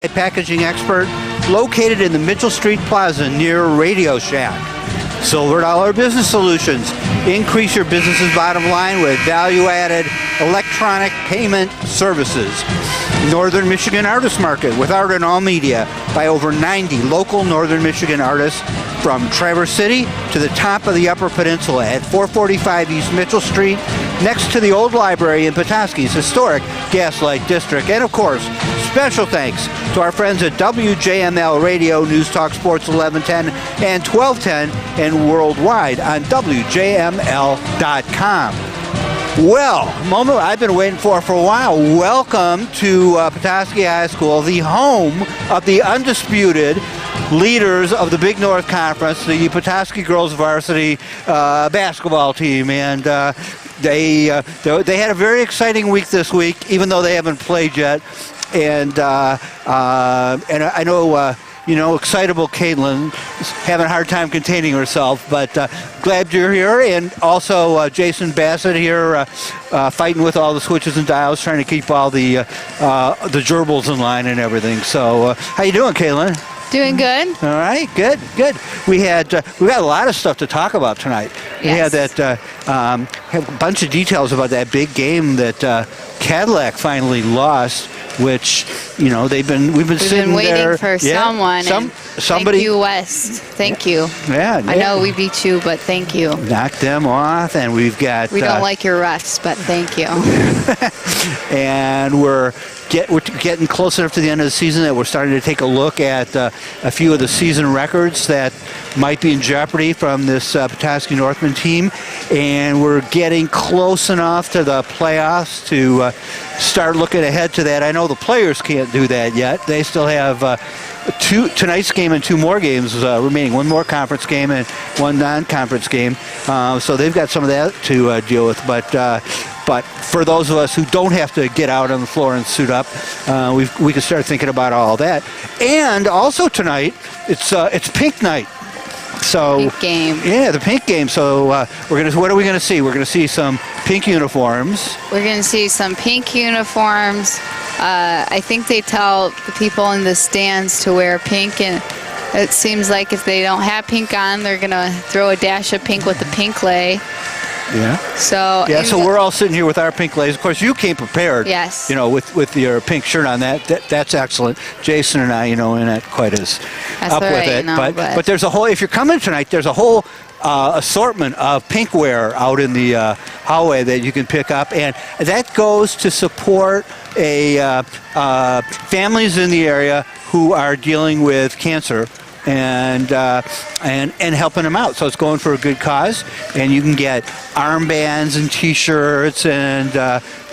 A packaging expert located in the Mitchell Street Plaza near Radio Shack. Silver Dollar Business Solutions. Increase your business's bottom line with value-added electronic payment services. Northern Michigan Artist Market with art in all media by over 90 local Northern Michigan artists from Traverse City to the top of the Upper Peninsula at 445 East Mitchell Street, next to the old library in Petoskey's historic Gaslight District. And of course, special thanks to our friends at WJML Radio, News Talk Sports 1110 and 1210, and worldwide on WJML.com. Well, moment I've been waiting for a while. Welcome to Petoskey High School, the home of the undisputed leaders of the Big North Conference, the Petoskey Girls Varsity basketball team, and they had a very exciting week this week, even though they haven't played yet. And I know. Excitable Caitlin is having a hard time containing herself, but glad you're here. And also Jason Bassett here fighting with all the switches and dials, trying to keep all the gerbils in line and everything. So how you doing, Caitlin? Doing good. All right, good. We got a lot of stuff to talk about tonight. Yes. We had that have a bunch of details about that big game that Cadillac finally lost, which we've been sitting waiting there for someone. Somebody. Thank you, West. Thank you. Yeah. I know we beat you, but thank you. Knocked them off, and we've got. We don't like your refs, but thank you. And we're getting close enough to the end of the season that we're starting to take a look at a few of the season records that might be in jeopardy from this Petoskey Northman team, and we're getting close enough to the playoffs to start looking ahead to that. I know the players can't do that yet. They still have tonight's game and two more games remaining, one more conference game and one non-conference game, so they've got some of that to deal with, but for those of us who don't have to get out on the floor and suit up, we can start thinking about all that. And also tonight, it's pink night. So pink game. Yeah, the pink game. So what are we gonna see? We're gonna see some pink uniforms. We're gonna see some pink uniforms. I think they tell the people in the stands to wear pink, and it seems like if they don't have pink on, they're gonna throw a dash of pink with the pink lay. Yeah. So we're all sitting here with our pink lays. Of course, you came prepared. Yes. With your pink shirt on. That's excellent. Jason and I, not quite as up with it. But there's a whole. If you're coming tonight, there's a whole assortment of pink wear out in the hallway that you can pick up, and that goes to support families in the area who are dealing with cancer. And helping them out. So it's going for a good cause, and you can get armbands and T-shirts and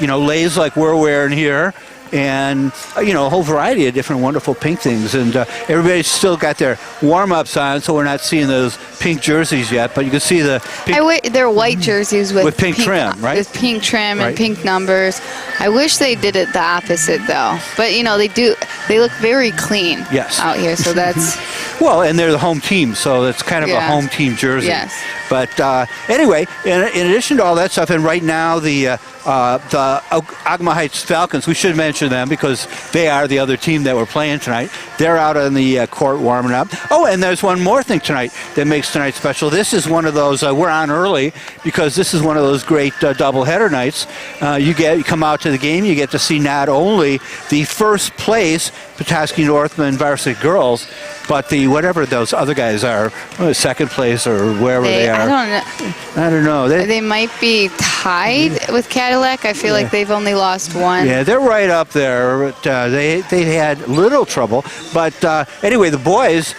lays like we're wearing here, and a whole variety of different wonderful pink things. And everybody's still got their warm-ups on, so we're not seeing those pink jerseys yet. But you can see the pink. They're white jerseys with pink trim, right? With pink trim and pink numbers. I wish they did it the opposite, though. But they do. They look very clean. Yes. Out here, so that's. Well, and they're the home team, so it's kind of a home team jersey. Yes. But anyway, in addition to all that stuff, and right now the Ogemaw Heights Falcons, we should mention them because they are the other team that we're playing tonight. They're out on the court warming up. Oh, and there's one more thing tonight that makes tonight special. This is one of those, we're on early because this is one of those great doubleheader nights. You come out to the game, you get to see not only the first place Petoskey Northman varsity girls, but whatever those other guys are, second place or wherever they are. I don't know. They might be tied with Cadillac. I feel like they've only lost one. Yeah, they're right up there. They had little trouble. But anyway, the boys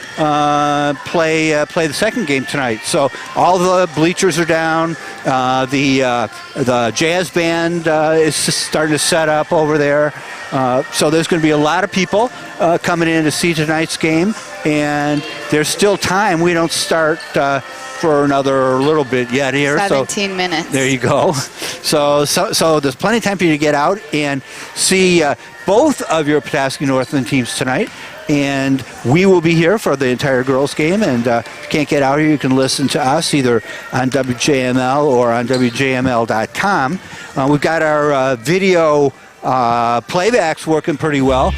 play the second game tonight. So all the bleachers are down. The jazz band is starting to set up over there. So there's going to be a lot of people coming in to see tonight's game. And there's still time. We don't start for another little bit yet here. 17 minutes. There you go. So there's plenty of time for you to get out and see both of your Petoskey Northland teams tonight. And we will be here for the entire girls' game. And if you can't get out here, you can listen to us either on WJML or on WJML.com. We've got our video playbacks working pretty well.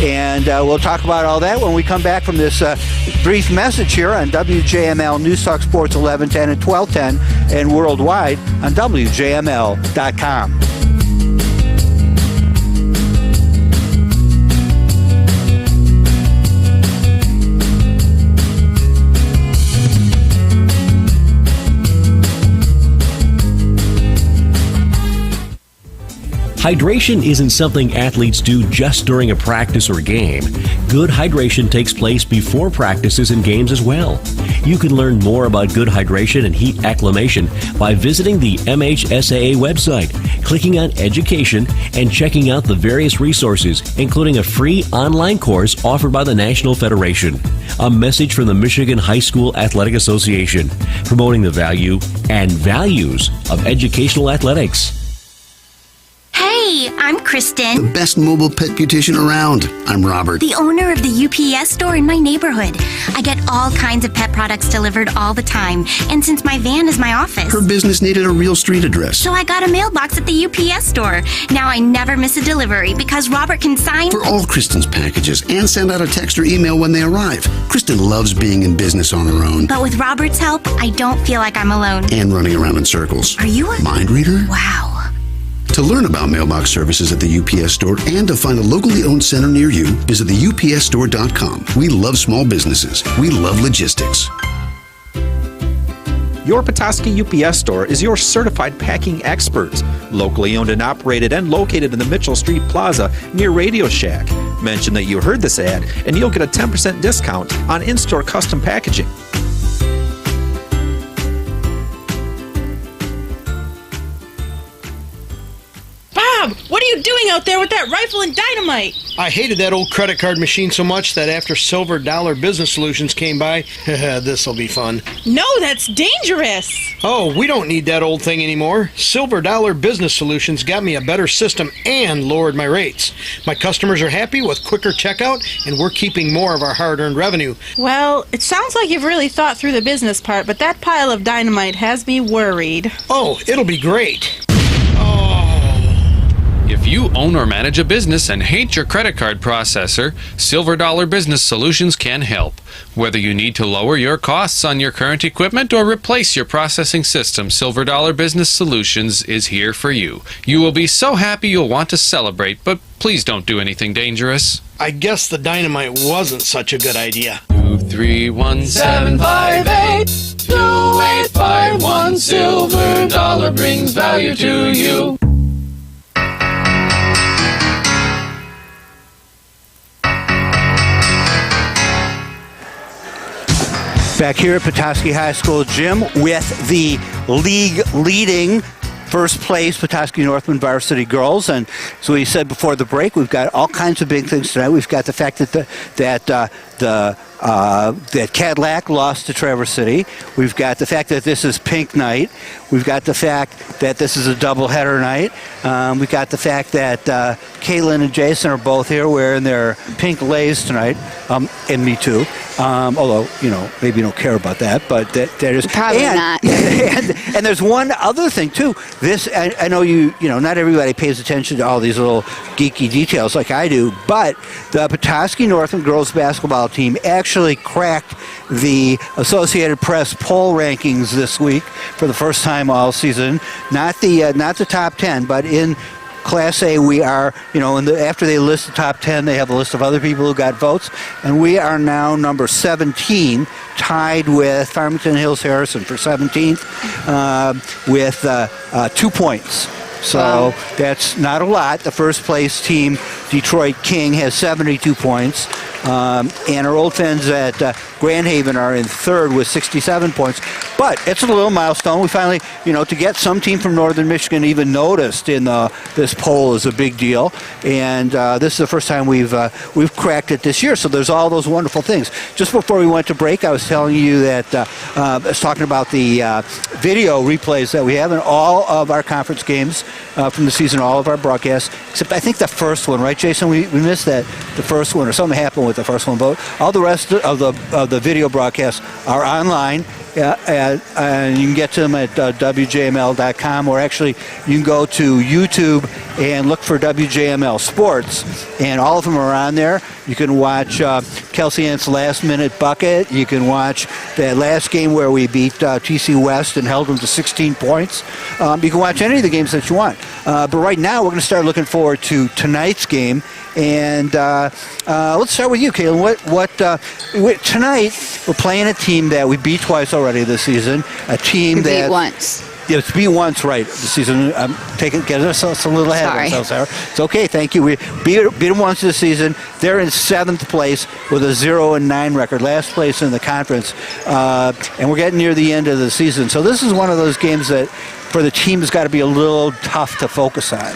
And we'll talk about all that when we come back from this brief message here on WJML News Talk Sports 1110 and 1210 and worldwide on WJML.com. Hydration isn't something athletes do just during a practice or game. Good hydration takes place before practices and games as well. You can learn more about good hydration and heat acclimation by visiting the MHSAA website, clicking on Education, and checking out the various resources, including a free online course offered by the National Federation. A message from the Michigan High School Athletic Association, promoting the value and values of educational athletics. Hey, I'm Kristen. The best mobile pet beautician around. I'm Robert. The owner of the UPS store in my neighborhood. I get all kinds of pet products delivered all the time. And since my van is my office. Her business needed a real street address. So I got a mailbox at the UPS store. Now I never miss a delivery because Robert can sign for all Kristen's packages and send out a text or email when they arrive. Kristen loves being in business on her own. But with Robert's help, I don't feel like I'm alone. And running around in circles. Are you a mind reader? Wow. To learn about mailbox services at the UPS store and to find a locally owned center near you, visit theupsstore.com. We love small businesses. We love logistics. Your Petoskey UPS store is your certified packing experts. Locally owned and operated and located in the Mitchell Street Plaza near Radio Shack. Mention that you heard this ad and you'll get a 10% discount on in-store custom packaging. Bob, what are you doing out there with that rifle and dynamite? I hated that old credit card machine so much that after Silver Dollar Business Solutions came by, this'll be fun. No, that's dangerous. Oh, we don't need that old thing anymore. Silver Dollar Business Solutions got me a better system and lowered my rates. My customers are happy with quicker checkout, and we're keeping more of our hard-earned revenue. Well, it sounds like you've really thought through the business part, but that pile of dynamite has me worried. Oh, it'll be great. If you own or manage a business and hate your credit card processor, Silver Dollar Business Solutions can help. Whether you need to lower your costs on your current equipment or replace your processing system, Silver Dollar Business Solutions is here for you. You will be so happy you'll want to celebrate, but please don't do anything dangerous. I guess the dynamite wasn't such a good idea. 231-758 2851 Silver Dollar brings value to you. Back here at Petoskey High School gym with the league-leading first place Petoskey Northman Varsity girls. And so we said before the break, we've got all kinds of big things tonight. We've got the fact that that Cadillac lost to Traverse City. We've got the fact that this is pink night. We've got the fact that this is a doubleheader night. We've got the fact that Caitlin and Jason are both here wearing their pink lays tonight, and me too. Although, maybe you don't care about that, but that is Probably not. And there's one other thing too. This I know not everybody pays attention to all these little geeky details like I do, but the Petoskey Northman girls basketball team actually cracked the Associated Press poll rankings this week for the first time all season. Not the top 10, but in Class A, we are, after they list the top 10, they have a list of other people who got votes, and we are now number 17, tied with Farmington Hills Harrison for 17th with 2 points. So that's not a lot. The first place team, Detroit King, has 72 points. And our old friends at Grand Haven are in third with 67 points. But it's a little milestone. We finally, to get some team from Northern Michigan even noticed in this poll is a big deal. And this is the first time we've cracked it this year. So there's all those wonderful things. Just before we went to break, I was telling you that I was talking about the video replays that we have in all of our conference games from the season, all of our broadcasts, except I think the first one, right, Jason? We missed the first one, or something happened with the first one, but all the rest of the video broadcasts are online, and you can get to them at WJML.com, or actually you can go to YouTube and look for WJML Sports, and all of them are on there. You can watch Kelsey Ann's last-minute bucket. You can watch that last game where we beat TC West and held them to 16 points. You can watch any of the games that you want. But right now, we're going to start looking forward to tonight's game. And let's start with you, Caitlin. Tonight, we're playing a team that we beat twice already this season. A team that beat once. Yeah, it's beat once, right, this season. I'm getting ourselves a little ahead of ourselves, Sarah. It's okay, thank you. We beat them once this season. They're in 7th place with a 0-9 record, last place in the conference. And we're getting near the end of the season. So this is one of those games that, for the team, has got to be a little tough to focus on.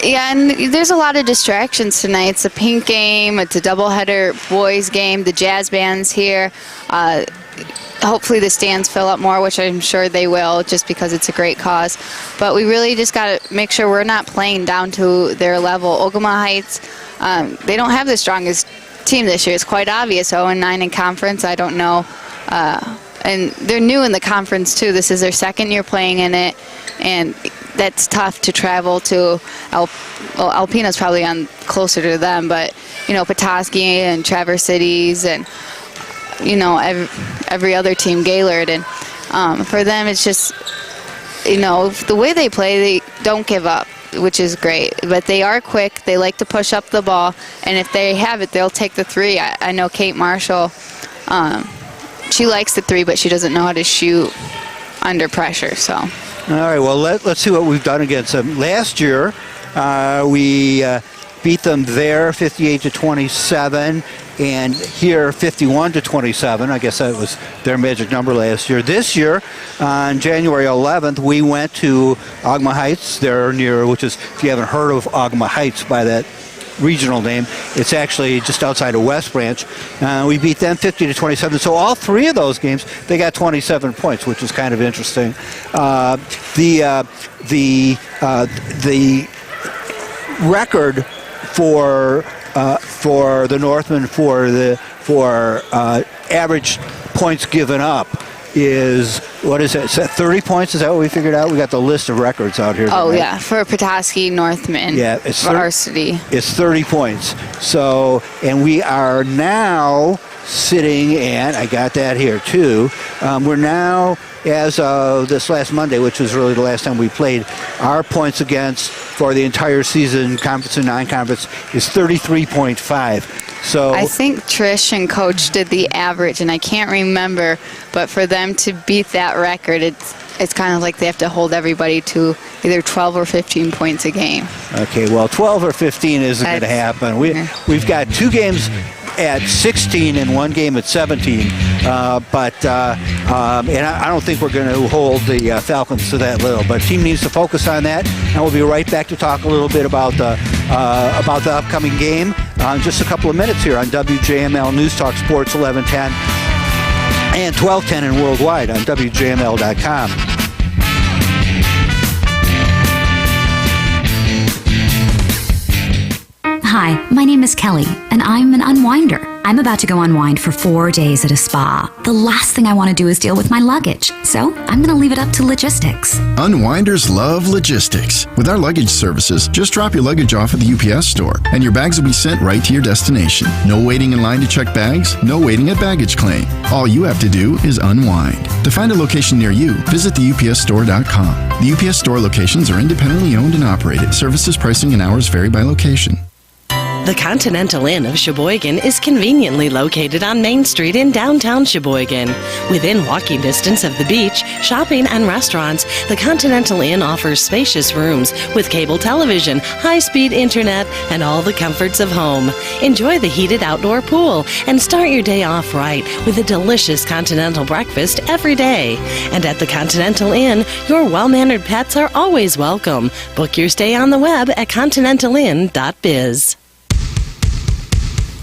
Yeah, and there's a lot of distractions tonight. It's a pink game. It's a doubleheader boys game. The jazz band's here. Hopefully the stands fill up more, which I'm sure they will, just because it's a great cause. But we really just got to make sure we're not playing down to their level. Ogemaw Heights, they don't have the strongest team this year. It's quite obvious. 0-9 in conference. I don't know. And they're new in the conference, too. This is their second year playing in it. And that's tough to travel to. Alpena's probably on closer to them, but, Petoskey and Traverse Cities and, every other team, Gaylord. And for them, it's just, the way they play, they don't give up, which is great. But they are quick. They like to push up the ball. And if they have it, they'll take the three. I know Kate Marshall, she likes the three, but she doesn't know how to shoot under pressure. So. All right, well, let's see what we've done against them. Last year, we beat them there 58-27, and here 51-27. I guess that was their magic number last year. This year, on January 11th, we went to Ogemaw Heights. They're near, which is, if you haven't heard of Ogemaw Heights by that regional name, it's actually just outside of West Branch. We beat them 50-27. So all three of those games, they got 27 points, which is kind of interesting. The record for the Northmen for average points given up is, what is it? Is that 30 points? Is that what we figured out? We got the list of records out here. Oh, yeah, for Petoskey Northman Varsity. It's 30 points. So, and we are now sitting at, I got that here too, we're now, as of this last Monday, which was really the last time we played, our points against for the entire season, conference and non-conference, is 33.5. So I think Trish and Coach did the average, and I can't remember, but for them to beat that record, it's kind of like they have to hold everybody to either 12 or 15 points a game. Okay, well, 12 or 15 isn't going to happen. We've got two games at 16 and one game at 17, and I don't think we're going to hold the Falcons to that little. But the team needs to focus on that, and we'll be right back to talk a little bit about the upcoming game in just a couple of minutes here on WJML News Talk Sports 1110 and 1210 and worldwide on WJML.com. Hi, my name is Kelly, and I'm an unwinder. I'm about to go unwind for 4 days at a spa. The last thing I want to do is deal with my luggage, so I'm going to leave it up to logistics. Unwinders love logistics. With our luggage services, just drop your luggage off at the UPS store, and your bags will be sent right to your destination. No waiting in line to check bags, no waiting at baggage claim. All you have to do is unwind. To find a location near you, visit theupsstore.com. The UPS store locations are independently owned and operated. Services, pricing, and hours vary by location. The Continental Inn of Sheboygan is conveniently located on Main Street in downtown Sheboygan. Within walking distance of the beach, shopping, and restaurants, the Continental Inn offers spacious rooms with cable television, high-speed internet, and all the comforts of home. Enjoy the heated outdoor pool and start your day off right with a delicious continental breakfast every day. And at the Continental Inn, your well-mannered pets are always welcome. Book your stay on the web at continentalinn.biz.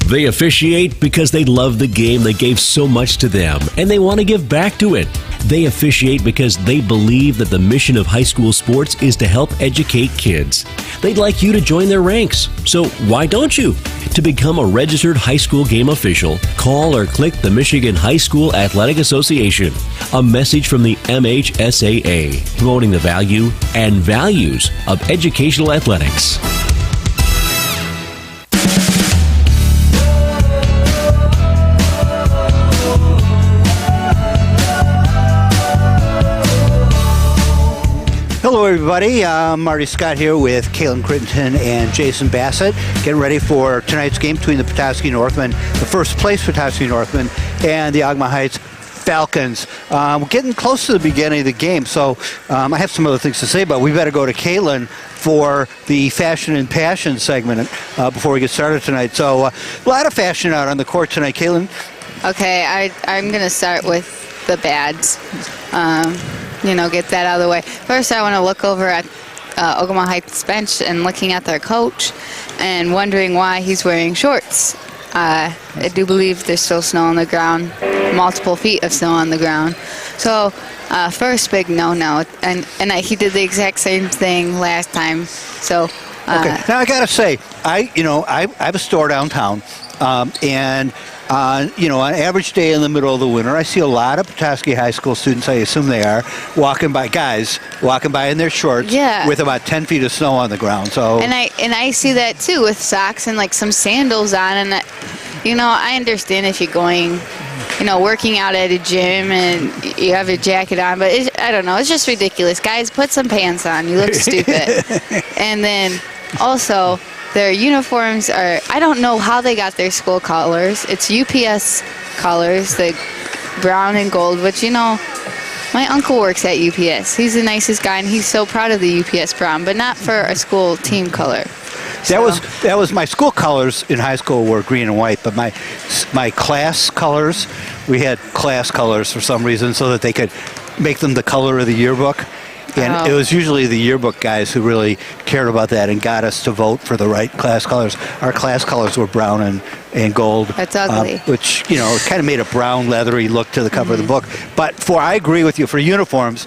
They officiate because they love the game that gave so much to them, and they want to give back to it. They officiate because they believe that the mission of high school sports is to help educate kids. They'd like you to join their ranks, so why don't you? To become a registered high school game official, call or click the Michigan High School Athletic Association. A message from the MHSAA, promoting the value and values of educational athletics. Hello, everybody. I'm Marty Scott here with Caitlin Crittenton and Jason Bassett, getting ready for tonight's game between the Petoskey Northmen, the first place Petoskey Northmen, and the Ogemaw Heights Falcons. We're getting close to the beginning of the game, so I have some other things to say, but we better go to Caitlin for the Fashion and Passion segment before we get started tonight. So a lot of fashion out on the court tonight, Caitlin. Okay, I'm going to start with the bads. Get that out of the way. First, I want to look over at Ogemaw Heights bench and looking at their coach and wondering why he's wearing shorts. I do believe there's still snow on the ground, multiple feet of snow on the ground. So, first big no-no. And he did the exact same thing last time. So, okay. Now I gotta say, I have a store downtown, and on average day in the middle of the winter, I see a lot of Petoskey High School students, I assume they are, walking by in their shorts with about 10 feet of snow on the ground. So and I see that too with socks and like some sandals on, and I understand if you're going, working out at a gym and you have a jacket on, but I don't know, it's just ridiculous. Guys, put some pants on. You look stupid. And then also, their uniforms are, I don't know how they got their school colors. It's UPS colors, the brown and gold, which, my uncle works at UPS. He's the nicest guy, and he's so proud of the UPS brown, but not for a school team color. That was my school colors in high school were green and white, but my class colors, we had class colors for some reason so that they could make them the color of the yearbook. And it was usually the yearbook guys who really cared about that and got us to vote for the right class colors. Our class colors were brown and gold. That's ugly. Which, kind of made a brown, leathery look to the cover of the book. But I agree with you, for uniforms,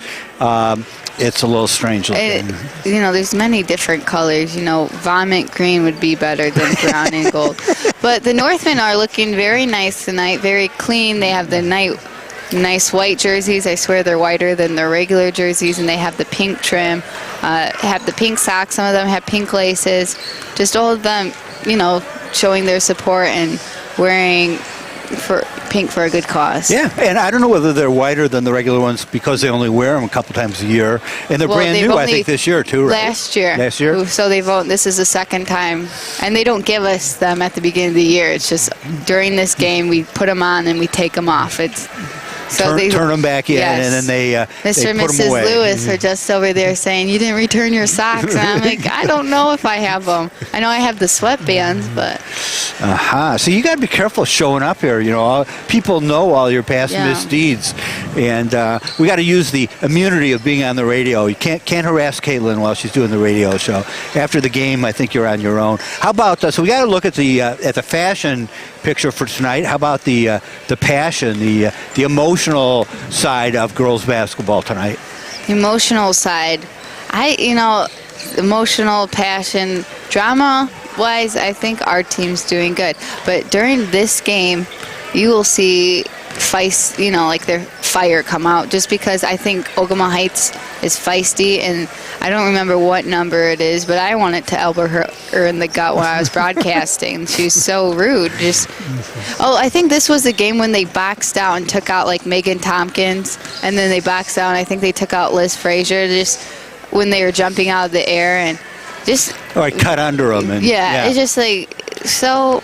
it's a little strange looking. There's many different colors. Vomit green would be better than brown and gold. But the Northmen are looking very nice tonight, very clean. They have the nice white jerseys. I swear they're whiter than their regular jerseys, and they have the pink trim, have the pink socks. Some of them have pink laces. Just all of them, showing their support and wearing pink for a good cause. Yeah, and I don't know whether they're whiter than the regular ones because they only wear them a couple times a year, and they're brand new, I think, this year too, right? Last year. So this is the second time, and they don't give us them at the beginning of the year. It's just during this game we put them on and we take them off. So they turn them back in, and then they Mr. and put Mrs. them away. Lewis are just over there saying, "You didn't return your socks." And I'm like, I don't know if I have them. I know I have the sweatbands, but... So you got to be careful showing up here. People know all your past misdeeds, and we got to use the immunity of being on the radio. You can't harass Caitlin while she's doing the radio show. After the game, I think you're on your own. How about so we got to look at the fashion picture for tonight. How about the passion, the emotional side of girls basketball tonight? Emotional side, emotional passion, drama wise, I think our team's doing good. But during this game, you will see their fire come out, just because I think Ogemaw Heights is feisty, and I don't remember what number it is, but I wanted to elbow her in the gut when I was broadcasting. She was so rude. I think this was the game when they boxed out and took out like Megan Tompkins, and then they boxed out, and I think they took out Liz Frazier just when they were jumping out of the air and just... Or cut under them. It's just like so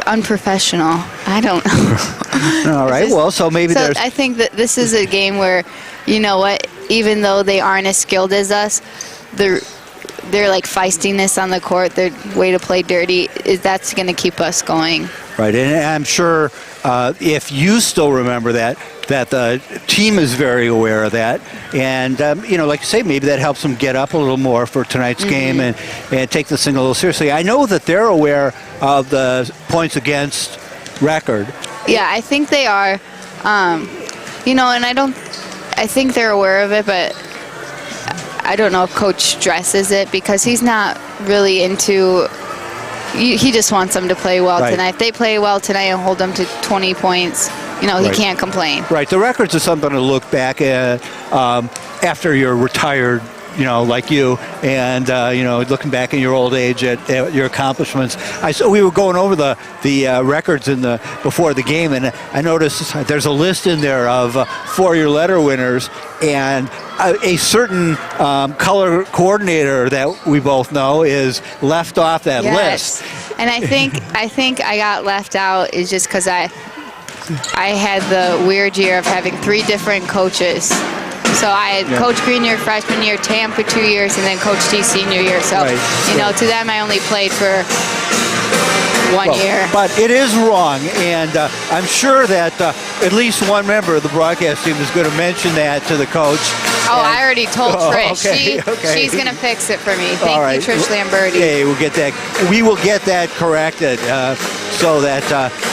unprofessional. I don't know. All right. There's... I think that this is a game where, even though they aren't as skilled as us, their like feistiness on the court, their way to play dirty, that's going to keep us going. Right, and I'm sure if you still remember that the team is very aware of that, and like you say, maybe that helps them get up a little more for tonight's game and take this thing a little seriously. I know that they're aware of the points against record. Yeah, I think they are. and I think they're aware of it, but I don't know if Coach stresses it because he's not really into. He just wants them to play well tonight. If they play well tonight and hold them to 20 points, he can't complain. Right. The records are something to look back at after you're retired, like you, and looking back in your old age at your accomplishments. We were going over the records before the game, and I noticed there's a list in there of 4-year letter winners, and a certain color coordinator that we both know is left off that list. And I think I got left out is just because I had the weird year of having 3 different coaches. So I had Coach Green year, freshman year, Tam for 2 years, and then Coach T senior year. So, to them I only played for 1 year. But it is wrong, and I'm sure that at least one member of the broadcast team is going to mention that to the coach. I already told Trish. Okay. She's going to fix it for me. Thank you, Trish Lamberti. Okay, we will get that corrected so that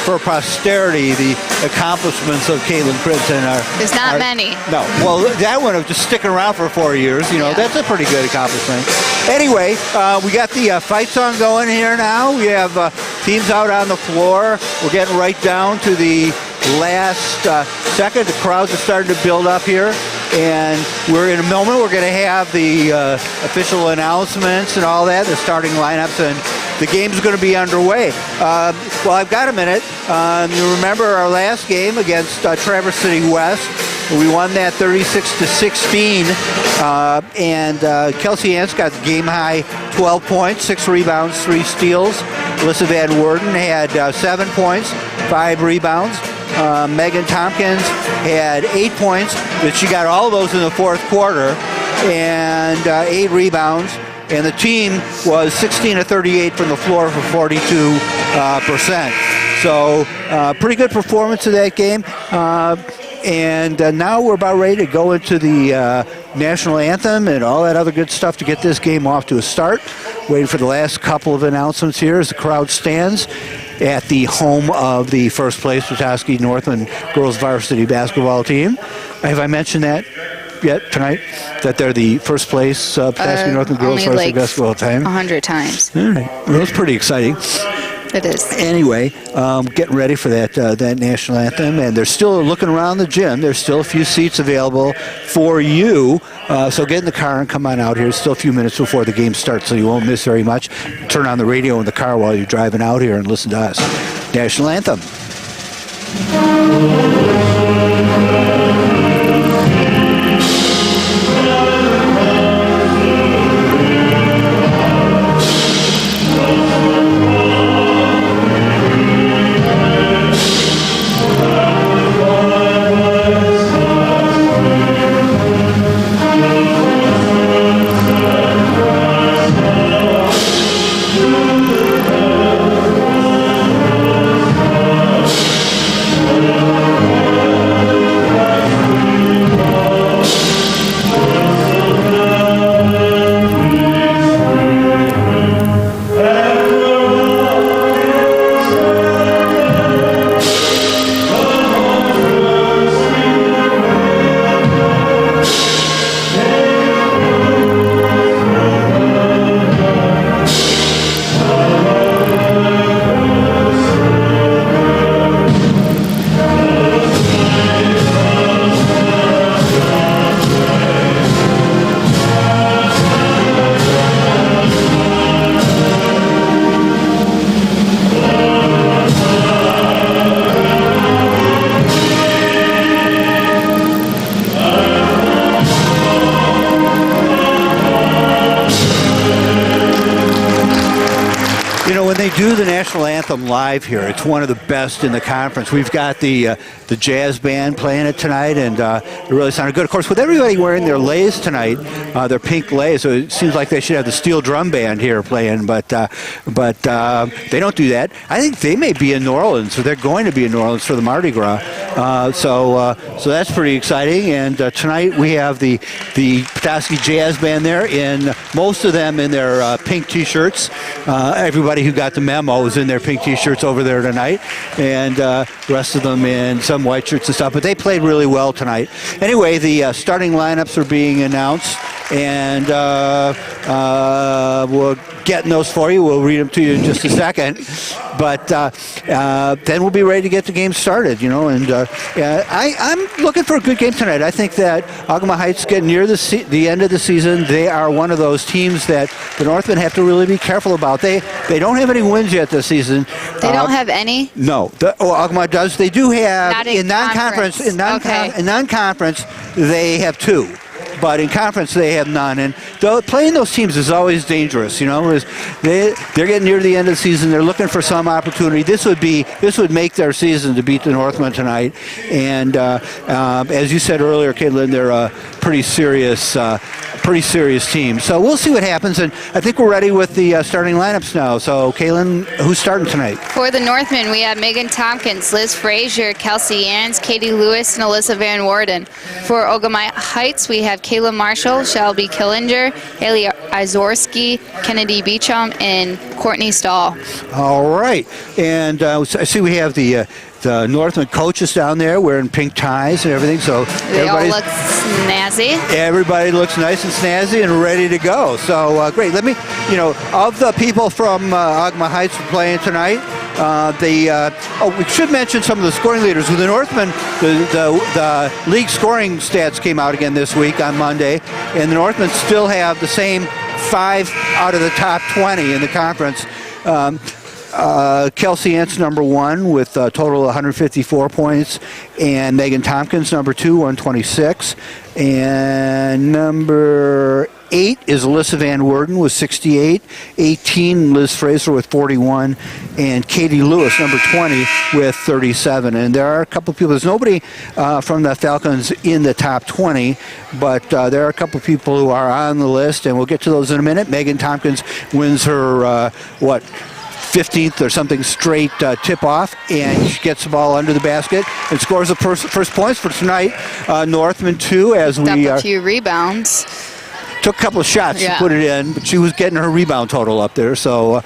for posterity, the accomplishments of Caitlin Crimson are... There's not many. No. Well, that one of just sticking around for 4 years, that's a pretty good accomplishment. Anyway, we got the fight song going here now. We have teams out on the floor. We're getting right down to the last second. The crowds are starting to build up here. And we're in a moment, we're going to have the official announcements and all that, the starting lineups, and the game's going to be underway. Well, I've got a minute. You remember our last game against Traverse City West. We won that 36-16, and Kelsey Hance got the game-high 12 points, 6 rebounds, 3 steals. Alyssa Van Worden had 7 points, 5 rebounds. Megan Tompkins had 8 points, but she got all those in the fourth quarter, and 8 rebounds. And the team was 16-38 from the floor for 42%. So pretty good performance of that game. And now we're about ready to go into the national anthem and all that other good stuff to get this game off to a start. Waiting for the last couple of announcements here as the crowd stands at the home of the first place Petoskey Northland girls varsity basketball team. Have I mentioned that yet tonight? That they're the first place Petoskey Northland girls varsity basketball team? 100 times. All right. Well, that's pretty exciting. It is. Anyway, getting ready for that national anthem, and they're still looking around the gym. There's still a few seats available for you, so get in the car and come on out here. There's still a few minutes before the game starts, so you won't miss very much. Turn on the radio in the car while you're driving out here and listen to us. National anthem. Do the national anthem live here. It's one of the best in the conference. We've got the jazz band playing it tonight, and it really sounded good. Of course, with everybody wearing their leis tonight, their pink leis, so it seems like they should have the steel drum band here playing, but they don't do that. I think they may be in New Orleans, so they're going to be in New Orleans for the Mardi Gras. So that's pretty exciting. And tonight we have the Petoskey Jazz Band there, in most of them in their pink T-shirts. Everybody who got the memo is in their pink T-shirts over there tonight, and the rest of them in some white shirts and stuff. But they played really well tonight. Anyway, the starting lineups are being announced, and we're getting those for you. We'll read them to you in just a second. But then we'll be ready to get the game started, And I'm looking for a good game tonight. I think that Ogemaw Heights get near the end of the season. They are one of those teams that the Northmen have to really be careful about. They don't have any wins yet this season. They don't have any? No. Ogemaw does. They do have Not in non-conference. In Okay. non-conference, they have 2. But in conference, they have none. And playing those teams is always dangerous. They're getting near the end of the season. They're looking for some opportunity. This would make their season to beat the Northmen tonight. And as you said earlier, Caitlin, they're a pretty serious team. So we'll see what happens. And I think we're ready with the starting lineups now. So, Caitlin, who's starting tonight? For the Northmen, we have Megan Tompkins, Liz Frazier, Kelsey Yans, Katie Lewis, and Alyssa Van Worden. For Ogemaw Heights, we have Kayla Marshall, Shelby Killinger, Haley Izorski, Kennedy Beecham, and Courtney Stahl. All right. And I see we have the Northman coaches down there wearing pink ties and everything. So they all look snazzy. Everybody looks nice and snazzy and ready to go. So great. Let me, of the people from Ogemaw Heights playing tonight, we should mention some of the scoring leaders. With the Northmen, the league scoring stats came out again this week on Monday, and the Northmen still have the same 5 out of the top 20 in the conference. Kelsey Yance, number 1, with a total of 154 points, and Megan Tompkins, number 2, 126, and number 8 is Alyssa Van Worden with 68, 18 Liz Fraser with 41, and Katie Lewis, number 20, with 37. And there are a couple of people. There's nobody from the Falcons in the top 20, but there are a couple of people who are on the list, and we'll get to those in a minute. Megan Tompkins wins her 15th or something straight tip-off, and she gets the ball under the basket and scores the first points for tonight. Northman, too, as we a few rebounds. Took a couple of shots to put it in, but she was getting her rebound total up there, so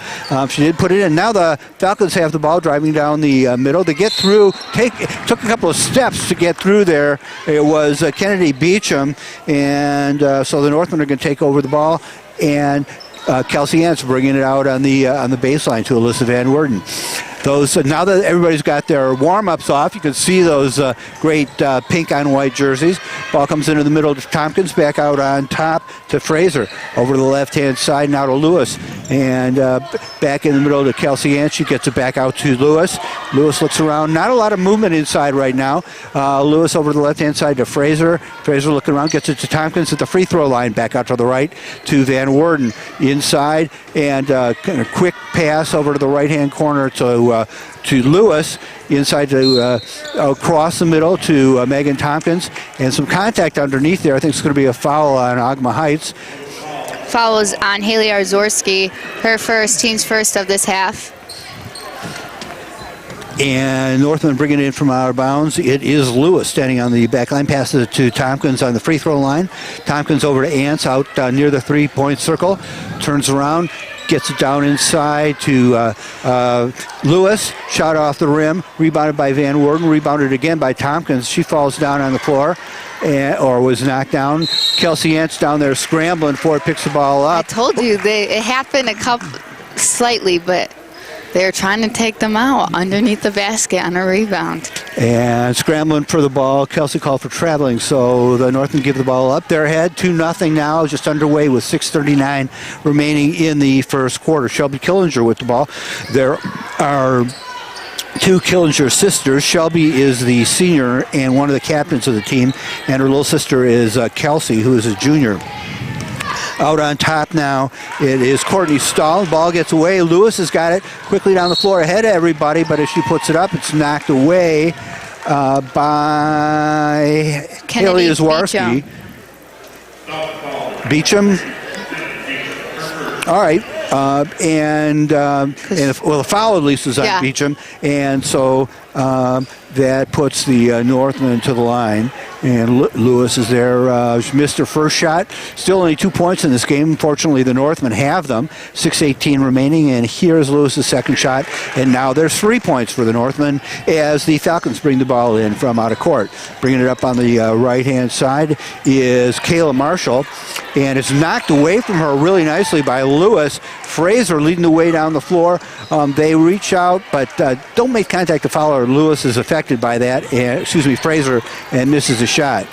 she did put it in. Now the Falcons have the ball driving down the middle. They get through, took a couple of steps to get through there. It was Kennedy Beecham, and so the Northmen are going to take over the ball, and Kelsey Yance bringing it out on the baseline to Alyssa Van Worden. Now that everybody's got their warm-ups off, you can see those great pink on white jerseys. Ball comes into the middle to Tompkins, back out on top to Fraser. Over to the left-hand side now to Lewis. And back in the middle to Kelsey Yance. She gets it back out to Lewis. Lewis looks around. Not a lot of movement inside right now. Lewis over to the left-hand side to Fraser. Fraser looking around, gets it to Tompkins at the free throw line. Back out to the right to Van Worden. Inside, and kind of quick pass over to the right-hand corner to Lewis, inside to across the middle to Megan Tompkins, and some contact underneath there. I think it's going to be a foul on Ogemaw Heights. Foul is on Haley Arzorski, her first, team's first of this half. And Northman bringing it in from out of bounds. It is Lewis standing on the back line, passes it to Tompkins on the free throw line. Tompkins over to Ants out near the three-point circle, turns around, gets it down inside to Lewis, shot off the rim, rebounded by Van Worden, rebounded again by Tompkins. She falls down on the floor, or was knocked down. Kelsey Ants down there scrambling for it, picks the ball up. I told you, it happened slightly, but they're trying to take them out underneath the basket on a rebound. And scrambling for the ball. Kelsey called for traveling, so the Northmen give the ball up. They're ahead 2-0 now, just underway with 6:39 remaining in the first quarter. Shelby Killinger with the ball. There are 2 Killinger sisters. Shelby is the senior and one of the captains of the team, and her little sister is Kelsey, who is a junior. Out on top now, it is Courtney Stahl. Ball gets away. Lewis has got it quickly down the floor ahead of everybody, but as she puts it up, it's knocked away by Haley Zwarski. Beecham. All right. The foul at least is on Beecham, and so that puts the Northman to the line. And Lewis is there. She missed her first shot. Still only 2 points in this game. Unfortunately, the Northmen have them. 6:18 remaining. And here's Lewis's second shot. And now there's 3 points for the Northmen as the Falcons bring the ball in from out of court. Bringing it up on the right-hand side is Kayla Marshall. And it's knocked away from her really nicely by Lewis. Fraser leading the way down the floor. They reach out, but don't make contact to foul her. Lewis is affected by that. Fraser, and misses the shot.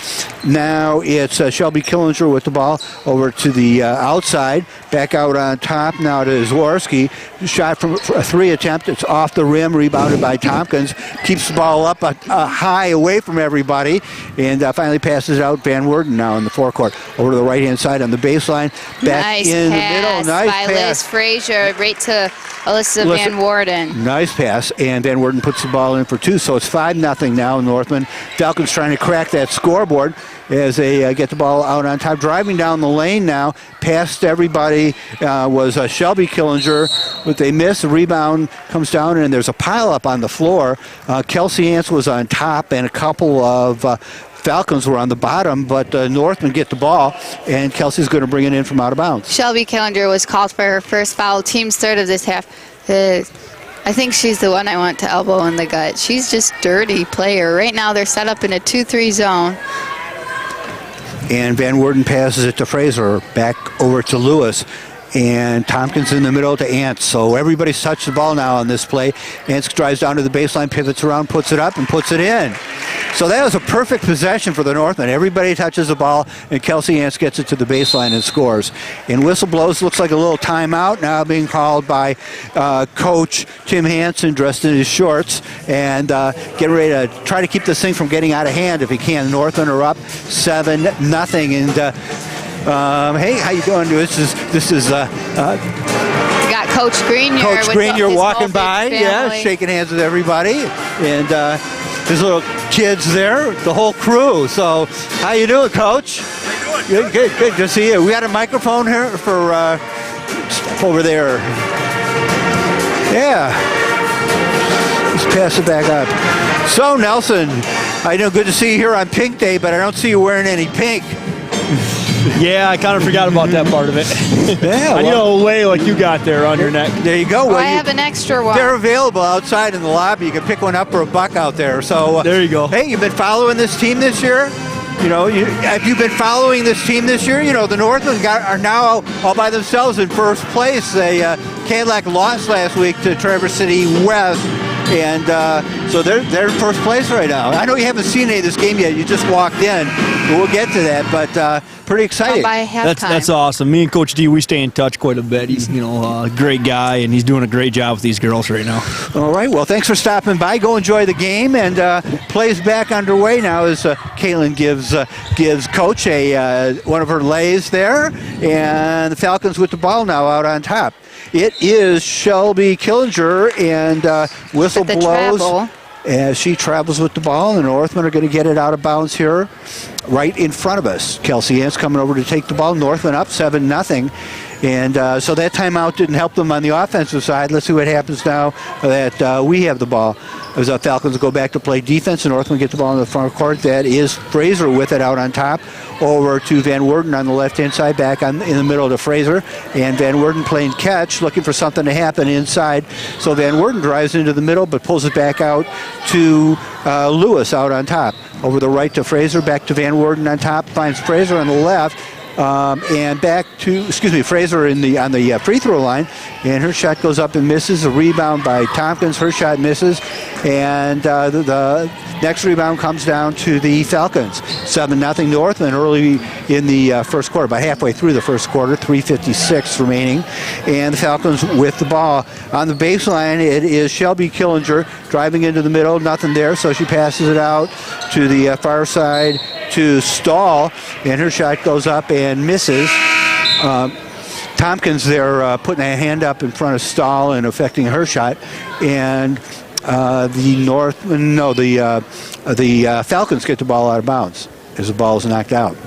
Now it's Shelby Killinger with the ball over to the outside. Back out on top now to Zworski. Shot from a 3 attempt. It's off the rim, rebounded by Tompkins. Keeps the ball up high away from everybody, and finally passes out Van Worden now in the forecourt. Over to the right-hand side on the baseline. Back nice in pass the middle. Nice by pass. Liz Frazier right to Alyssa Van Worden. Nice pass, and Van Worden puts the ball in for 2, so it's 5-0 now, Northman. Falcons trying to crack that scoreboard as they get the ball out on top. Driving down the lane now, past everybody was Shelby Killinger, but they miss. The rebound comes down, and there's a pile-up on the floor. Kelsey Ants was on top, and a couple of Falcons were on the bottom, but Northmen get the ball, and Kelsey's going to bring it in from out of bounds. Shelby Killinger was called for her first foul, team's third of this half. I think she's the one I want to elbow in the gut. She's just dirty player. Right now they're set up in a 2-3 zone. And Van Worden passes it to Fraser, back over to Lewis. And Tompkins in the middle to Ants. So everybody's touched the ball now on this play. Ants drives down to the baseline, pivots around, puts it up, and puts it in. So that was a perfect possession for the Northmen. Everybody touches the ball, and Kelsey Ants gets it to the baseline and scores. And whistle blows. Looks like a little timeout now being called by Coach Tim Hansen, dressed in his shorts, and getting ready to try to keep this thing from getting out of hand if he can. The Northmen are up 7-0. And hey, how you doing? This is We got Coach Grenier. Coach Grenier walking by, family. shaking hands with everybody, and his little kids there, the whole crew. So, how you doing, Coach? Good, good to see you. We got a microphone here for over there. Yeah, let's pass it back up. So, Nelson, I know, good to see you here on Pink Day, but I don't see you wearing any pink. Yeah, I kind of forgot about that part of it. Yeah, I need a lei like you got there on your neck. There you go. Well, I have an extra one. They're available outside in the lobby. You can pick one up for $1 out there. So there you go. Hey, you've been following this team this year? You know, have you been following this team this year? You know, the Northmen are now all by themselves in first place. They Cadillac lost last week to Traverse City West. And so they're in first place right now. I know you haven't seen any of this game yet. You just walked in. We'll get to that, but pretty exciting. That's awesome. Me and Coach D, we stay in touch quite a bit. He's a great guy, and he's doing a great job with these girls right now. All right. Well, thanks for stopping by. Go enjoy the game, and plays back underway now as Kaylin gives Coach one of her lays there, and the Falcons with the ball now out on top. It is Shelby Killinger, and whistle blows as she travels with the ball, and the Northmen are going to get it out of bounds here right in front of us. Kelsey Ants coming over to take the ball. Northmen up 7-0. And so that timeout didn't help them on the offensive side. Let's see what happens now that we have the ball. As the Falcons go back to play defense, and Northmen get the ball in the front court. That is Fraser with it out on top. Over to Van Worden on the left-hand side, back in the middle to Fraser. And Van Worden playing catch, looking for something to happen inside. So Van Worden drives into the middle, but pulls it back out to Lewis out on top. Over the right to Fraser, back to Van Worden on top. Finds Fraser on the left. And back to, Fraser on the free throw line, and her shot goes up and misses. A rebound by Tompkins, her shot misses, and the next rebound comes down to the Falcons. 7-0 Northland early in the first quarter, about halfway through the first quarter, 3:56 remaining, and the Falcons with the ball. On the baseline, it is Shelby Killinger driving into the middle, nothing there, so she passes it out to the far side to Stahl, and her shot goes up and misses. Tompkins there putting a hand up in front of Stahl and affecting her shot, and the Falcons get the ball out of bounds as the ball is knocked out.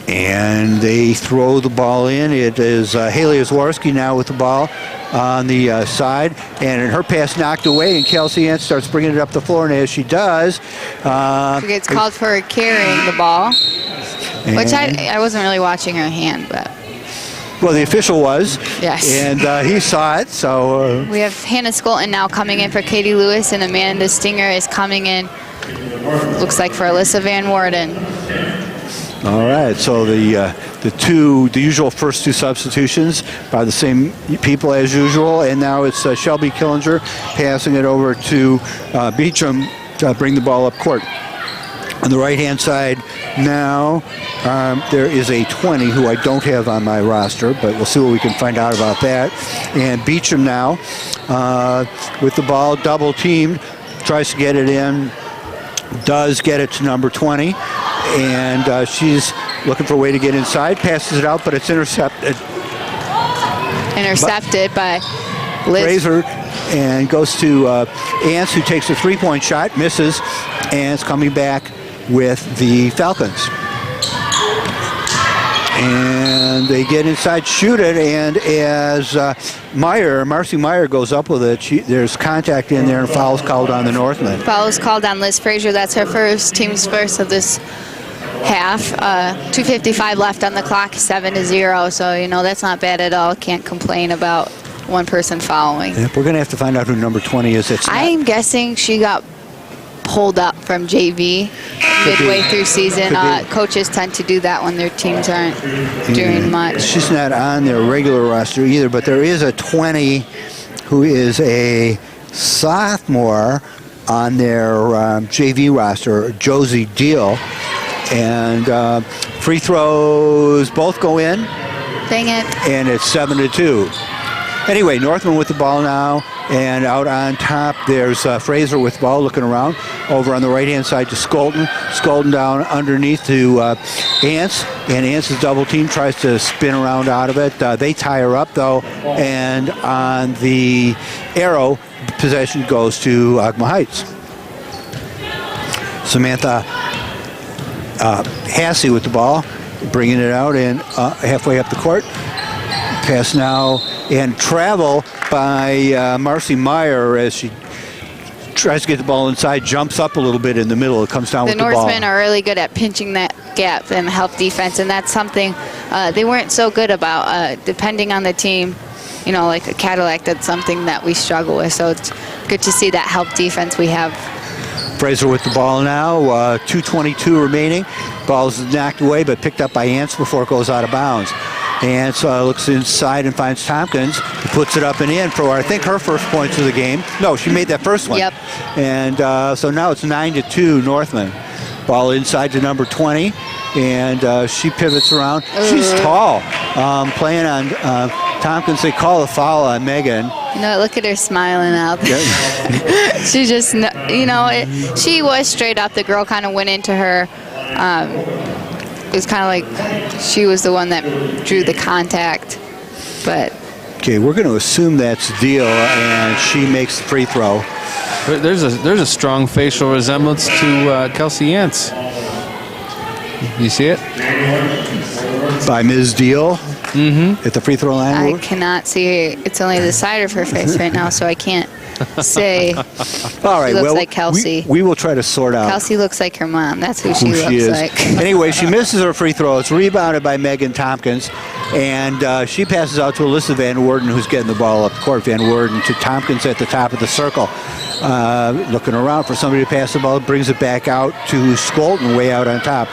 And they throw the ball in. It is Haley Zworski now with the ball. on the side, and her pass knocked away, and Kelsey Ant starts bringing it up the floor, and as she does... she gets called for carrying the ball, which I wasn't really watching her hand, but... Well, the official was. Yes. And he saw it, so... We have Hannah Skolton now coming in for Katie Lewis, and Amanda Stinger is coming in, looks like for Alyssa Van Worden. All right, so the usual first two substitutions by the same people as usual, and now it's Shelby Killinger passing it over to Beecham to bring the ball up court. On the right-hand side now, there is a 20 who I don't have on my roster, but we'll see what we can find out about that. And Beecham now with the ball double-teamed, tries to get it in, does get it to number 20, and she's looking for a way to get inside, passes it out, but it's intercepted. Intercepted by Liz Fraser, and goes to Ants, who takes a three-point shot, misses, and it's coming back with the Falcons. And they get inside, shoot it, and as Marcy Meyer goes up with it, there's contact in there, and foul's called on the Northman. Foul's called on Liz Frazier. That's her team's first of this half. 2:55 left on the clock, 7-0. So, that's not bad at all. Can't complain about one person fouling. Yep, we're going to have to find out who number 20 is. I'm guessing she got pulled up from JV midway through season. Coaches tend to do that when their teams aren't doing much. She's not on their regular roster either, but there is a 20 who is a sophomore on their JV roster, Josie Deal. And free throws both go in. Dang it. And it's 7-2. Anyway, Northman with the ball now, and out on top there's Fraser with the ball looking around. Over on the right-hand side to Skolton. Skolton down underneath to Ants, and Ants' double team tries to spin around out of it. They tie her up, though, and on the arrow, possession goes to Ogemaw Heights. Samantha Hassey with the ball, bringing it out and halfway up the court. Pass now and travel by Marcy Meyer as she tries to get the ball inside, jumps up a little bit in the middle. It comes down with the ball. The Norsemen are really good at pinching that gap and help defense, and that's something they weren't so good about. Depending on the team, like a Cadillac, that's something that we struggle with. So it's good to see that help defense we have. Fraser with the ball now, 2:22 remaining. Ball's knocked away, but picked up by Ants before it goes out of bounds. Ants looks inside and finds Tompkins. He puts it up and in for, I think, her first points of the game. No, she made that first one. Yep. And so now it's 9-2 Northman. Ball inside to number 20, and she pivots around. She's tall. Playing on Tompkins. They call a foul on Megan. Look at her smiling out there. She just, she was straight up. The girl kind of went into her. It was kind of like she was the one that drew the contact, but. Okay, we're going to assume that's the deal, and she makes the free throw. There's a strong facial resemblance to Kelsey Ants. You see it? By Ms. Deal at the free throw line? I cannot see it. It's only the side of her face right now, so I can't say. All right, she looks like Kelsey. We will try to sort out. Kelsey looks like her mom. That's who she looks is. like. Anyway, she misses her free throw. It's rebounded by Megan Tompkins, and she passes out to Alyssa Van Worden, who's getting the ball up the court. Van Worden to Tompkins at the top of the circle. Looking around for somebody to pass the ball, brings it back out to Skolton, way out on top.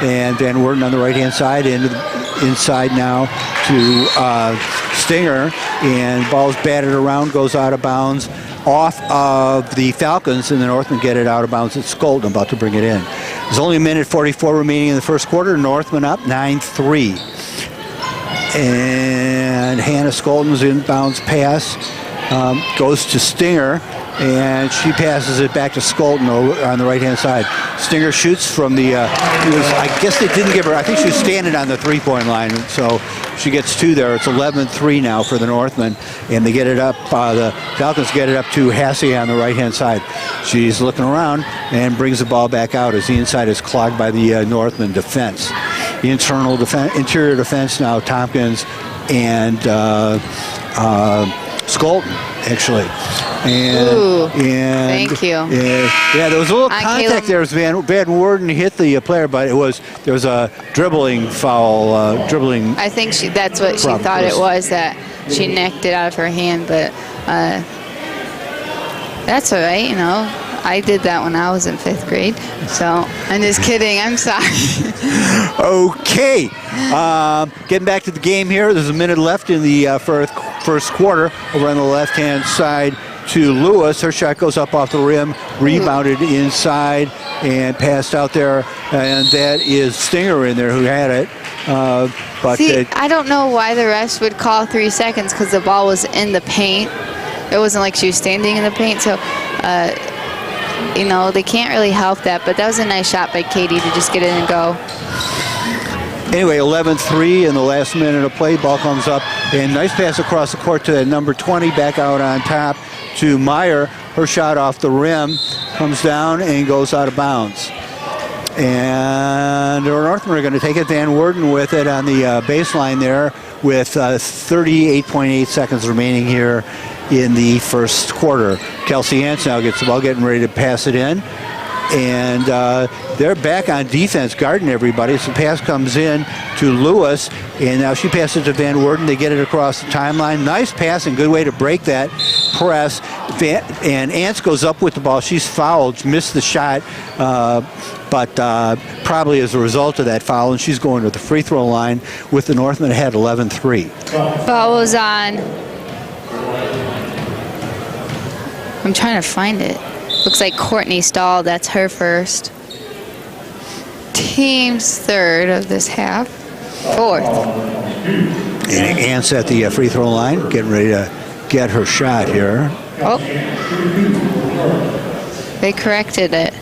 And Van Worden on the right-hand side, inside now to Stinger, and ball's batted around, goes out of bounds off of the Falcons, and the Northmen get it out of bounds at Skolton, about to bring it in. There's only a minute 44 remaining in the first quarter. Northmen up 9-3. And Hannah Skolton's inbounds pass goes to Stinger, and she passes it back to Skolton on the right-hand side. Stinger shoots from the, I guess they didn't give her, I think she was standing on the three-point line, so she gets two there. It's 11-3 now for the Northmen, and they get it up, the Falcons get it up to Hassey on the right-hand side. She's looking around and brings the ball back out as the inside is clogged by the Northmen defense. The interior defense now, Tompkins and Skolton, actually. And thank you. Yeah, there was a little contact there. Van Worden hit the player, but there was a dribbling foul. I think that's what she thought it was, that she nicked it out of her hand, but that's all right, I did that when I was in 5th grade, so I'm just kidding. I'm sorry. Okay. Getting back to the game here. There's a minute left in the first quarter. Over on the left-hand side to Lewis. Her shot goes up off the rim, rebounded inside, and passed out there. And that is Stinger in there who had it. I don't know why the refs would call 3 seconds, because the ball was in the paint. It wasn't like she was standing in the paint, so they can't really help that, but that was a nice shot by Katie to just get in and go. Anyway, 11-3 in the last minute of play. Ball comes up, and nice pass across the court to that number 20, back out on top to Meyer. Her shot off the rim comes down and goes out of bounds. And the Northmen are going to take it. Van Worden with it on the baseline there with 38.8 seconds remaining here in the first quarter. Kelsey Hance now gets the ball, getting ready to pass it in. And they're back on defense, guarding everybody. So the pass comes in to Lewis, and now she passes to Van Worden. They get it across the timeline. Nice pass and good way to break that press. And Ants goes up with the ball. She's fouled, missed the shot, but probably as a result of that foul, and she's going to the free throw line with the Northmen ahead 11-3. Foul was on. I'm trying to find it. Looks like Courtney Stahl. That's her first. Team's third of this half. Fourth. And Ants at the free throw line, getting ready to get her shot here. Oh. They corrected it.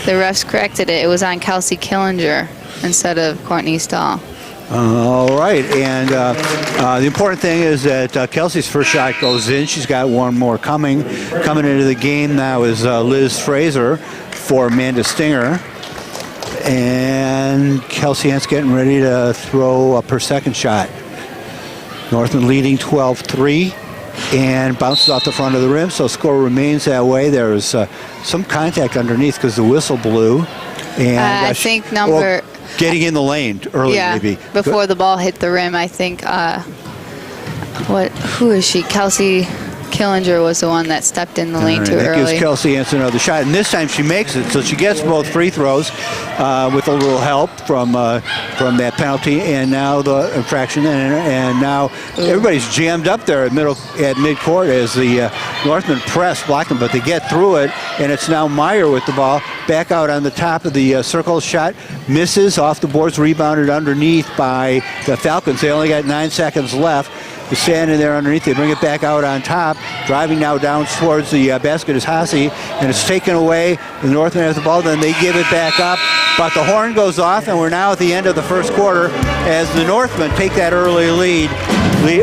The refs corrected it. It was on Kelsey Killinger instead of Courtney Stahl. All right, and the important thing is that Kelsey's first shot goes in. She's got one more coming. Coming into the game now is Liz Fraser for Amanda Stinger. And Kelsey Hance getting ready to throw up her second shot. Northmen leading 12-3 and bounces off the front of the rim, so score remains that way. There's some contact underneath because the whistle blew. And I think number... getting in the lane early, maybe. Before the ball hit the rim, I think, who is she? Kelsey Killinger was the one that stepped in the lane too early. That gives Kelsey Hance another shot, and this time she makes it, so she gets both free throws with a little help from that penalty, and now the infraction, and now everybody's jammed up there at midcourt as the Northmen press, block them, but they get through it, and it's now Meyer with the ball back out on the top of the circle. Shot misses off the boards, rebounded underneath by the Falcons. They only got 9 seconds left. They're standing there underneath. They bring it back out on top. Driving now down towards the basket is Hasse, and it's taken away. The Northmen have the ball, then they give it back up. But the horn goes off, and we're now at the end of the first quarter as the Northmen take that early lead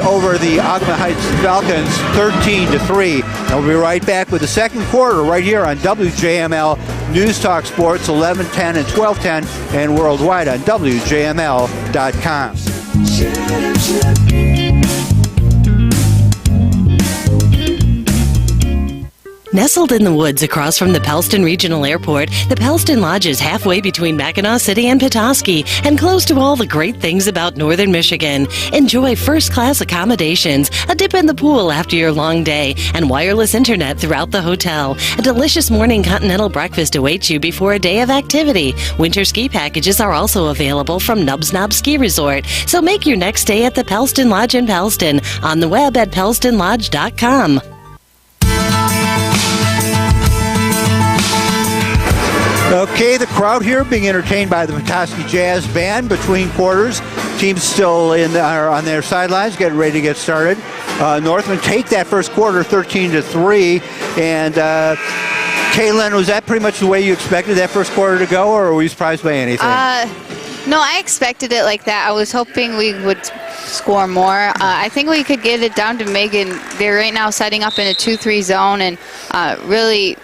over the Ogemaw Heights Falcons 13-3. And we'll be right back with the second quarter right here on WJML News Talk Sports 1110 and 1210 and worldwide on WJML.com. Nestled in the woods across from the Pellston Regional Airport, the Pellston Lodge is halfway between Mackinac City and Petoskey and close to all the great things about northern Michigan. Enjoy first-class accommodations, a dip in the pool after your long day, and wireless internet throughout the hotel. A delicious morning continental breakfast awaits you before a day of activity. Winter ski packages are also available from Nubs Knob Ski Resort, so make your next stay at the Pellston Lodge in Pellston on the web at pellstonlodge.com. Okay, the crowd here being entertained by the Petoskey Jazz Band between quarters. Teams still on their sidelines, getting ready to get started. Northmen take that first quarter 13-3. And Kaylin, was that pretty much the way you expected that first quarter to go, or were you surprised by anything? No, I expected it like that. I was hoping we would score more. I think we could get it down to Megan. They're right now setting up in a 2-3 zone and really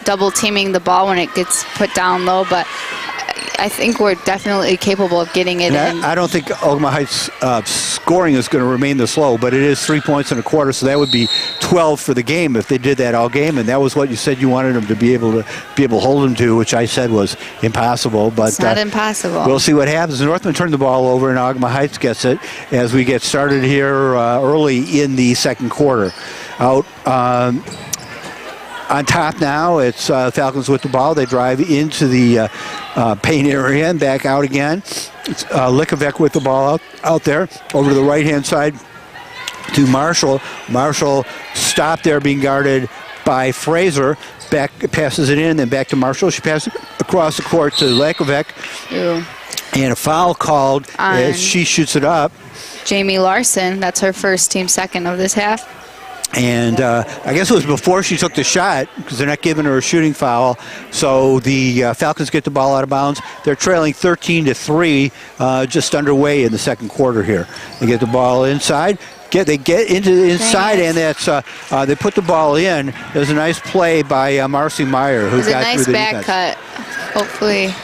double teaming the ball when it gets put down low, but I think we're definitely capable of getting it in. I don't think Ogemaw Heights scoring is going to remain this low, but it is 3 points and a quarter, so that would be 12 for the game if they did that all game, and that was what you said you wanted them to be able to hold them to, which I said was impossible. But it's not impossible. We'll see what happens. The Northman turned the ball over, and Ogemaw Heights gets it as we get started here early in the second quarter. Out on top now, it's Falcons with the ball. They drive into the paint area and back out again. It's Likovec with the ball out there over to the right-hand side to Marshall. Marshall stopped there being guarded by Fraser. Back passes it in, then back to Marshall. She passes across the court to Likovec. And a foul called as she shoots it up. Jamie Larson, that's her first, team second of this half. And I guess it was before she took the shot because they're not giving her a shooting foul. So the Falcons get the ball out of bounds. They're trailing 13-3, just underway in the second quarter here. They get the ball inside. They get into the inside, and that's they put the ball in. There's a nice play by Marcy Meyer, who got nice through the back defense. cut, hopefully.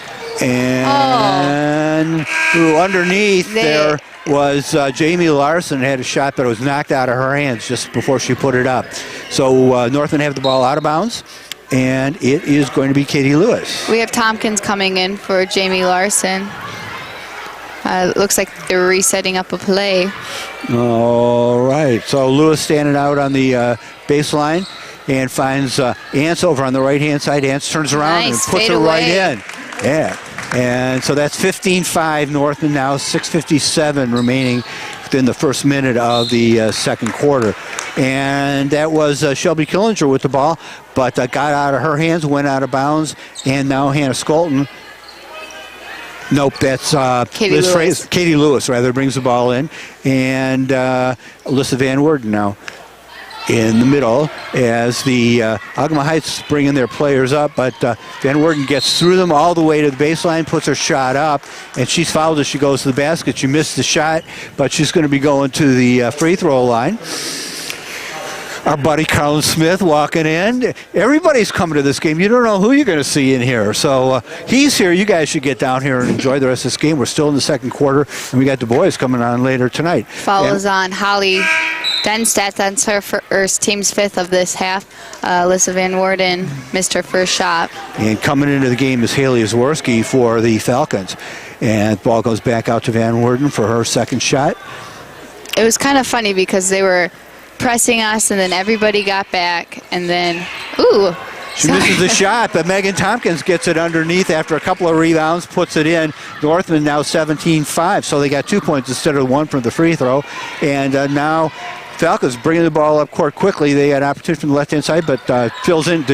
And underneath there was Jamie Larson had a shot, but it was knocked out of her hands just before she put it up. So Northland have the ball out of bounds, and it is going to be Katie Lewis. We have Tompkins coming in for Jamie Larson. Looks like they're resetting up a play. All right, so Lewis standing out on the baseline and finds Ants over on the right-hand side. Ants turns around and puts it right in. Yeah. And so that's 15-5 Northland now, 6:57 remaining within the first minute of the second quarter. And that was Shelby Killinger with the ball, but got out of her hands, went out of bounds, and now Hannah Skolton. Nope, that's Katie Lewis. Katie Lewis, rather, brings the ball in. And Alyssa Van Worden now in the middle as the Ogemaw Heights bring in their players up, but Van Worden gets through them all the way to the baseline, puts her shot up, and she's fouled as she goes to the basket. She missed the shot, but she's going to be going to the free throw line. Our buddy Carlin Smith walking in. Everybody's coming to this game. You don't know who you're going to see in here. So he's here. You guys should get down here and enjoy the rest of this game. We're still in the second quarter, and we got the boys coming on later tonight. Follows on Holly Denstadt. That's her first, team's fifth of this half. Alyssa Van Worden missed her first shot. And coming into the game is Haley Zworski for the Falcons. And the ball goes back out to Van Worden for her second shot. It was kind of funny because they were pressing us, and then everybody got back, and then, she misses the shot, but Megan Tompkins gets it underneath after a couple of rebounds, puts it in. Northman now 17-5, so they got 2 points instead of one from the free throw. And now Falcons bringing the ball up court quickly. They got an opportunity from the left-hand side, but the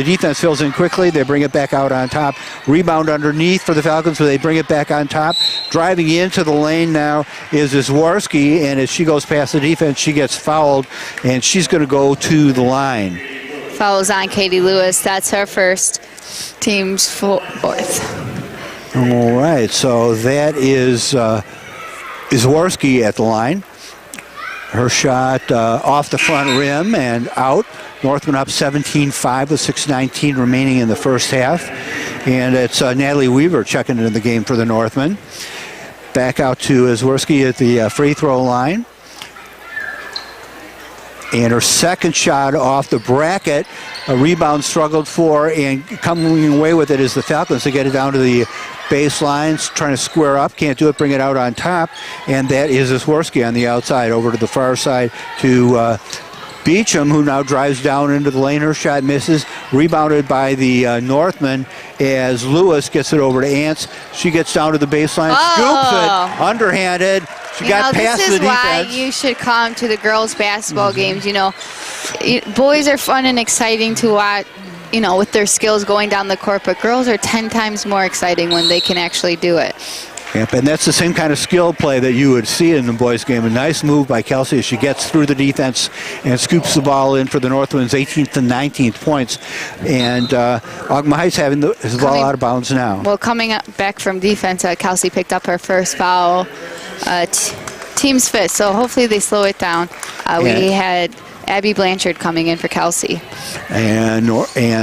defense fills in quickly. They bring it back out on top. Rebound underneath for the Falcons, but they bring it back on top. Driving into the lane now is Zworski, and as she goes past the defense, she gets fouled, and she's going to go to the line. Fouls on Katie Lewis. That's her first, team's fourth. All right, so that is Zworski at the line. Her shot off the front rim and out. Northman up 17-5 with 6:19 remaining in the first half. And it's Natalie Weaver checking into the game for the Northmen. Back out to Zworski at the free throw line. And her second shot off the bracket. A rebound struggled for, and coming away with it is the Falcons. They get it down to the baseline, trying to square up, can't do it, bring it out on top, and that is Zworski on the outside, over to the far side to Beecham, who now drives down into the lane. Her shot misses, rebounded by the Northman as Lewis gets it over to Ants. She gets down to the baseline, scoops it, underhanded. She got past the defense. This is why you should come to the girls' basketball games. You know, boys are fun and exciting to watch, you know, with their skills going down the court, but girls are 10 times more exciting when they can actually do it. Yep, and that's the same kind of skill play that you would see in the boys' game. A nice move by Kelsey as she gets through the defense and scoops the ball in for the Northwind's 18th and 19th points. And Ogemaw Heights having his ball out of bounds now. Well, coming up back from defense, Kelsey picked up her first foul. Team's fifth, so hopefully they slow it down. We had Abby Blanchard coming in for Kelsey. And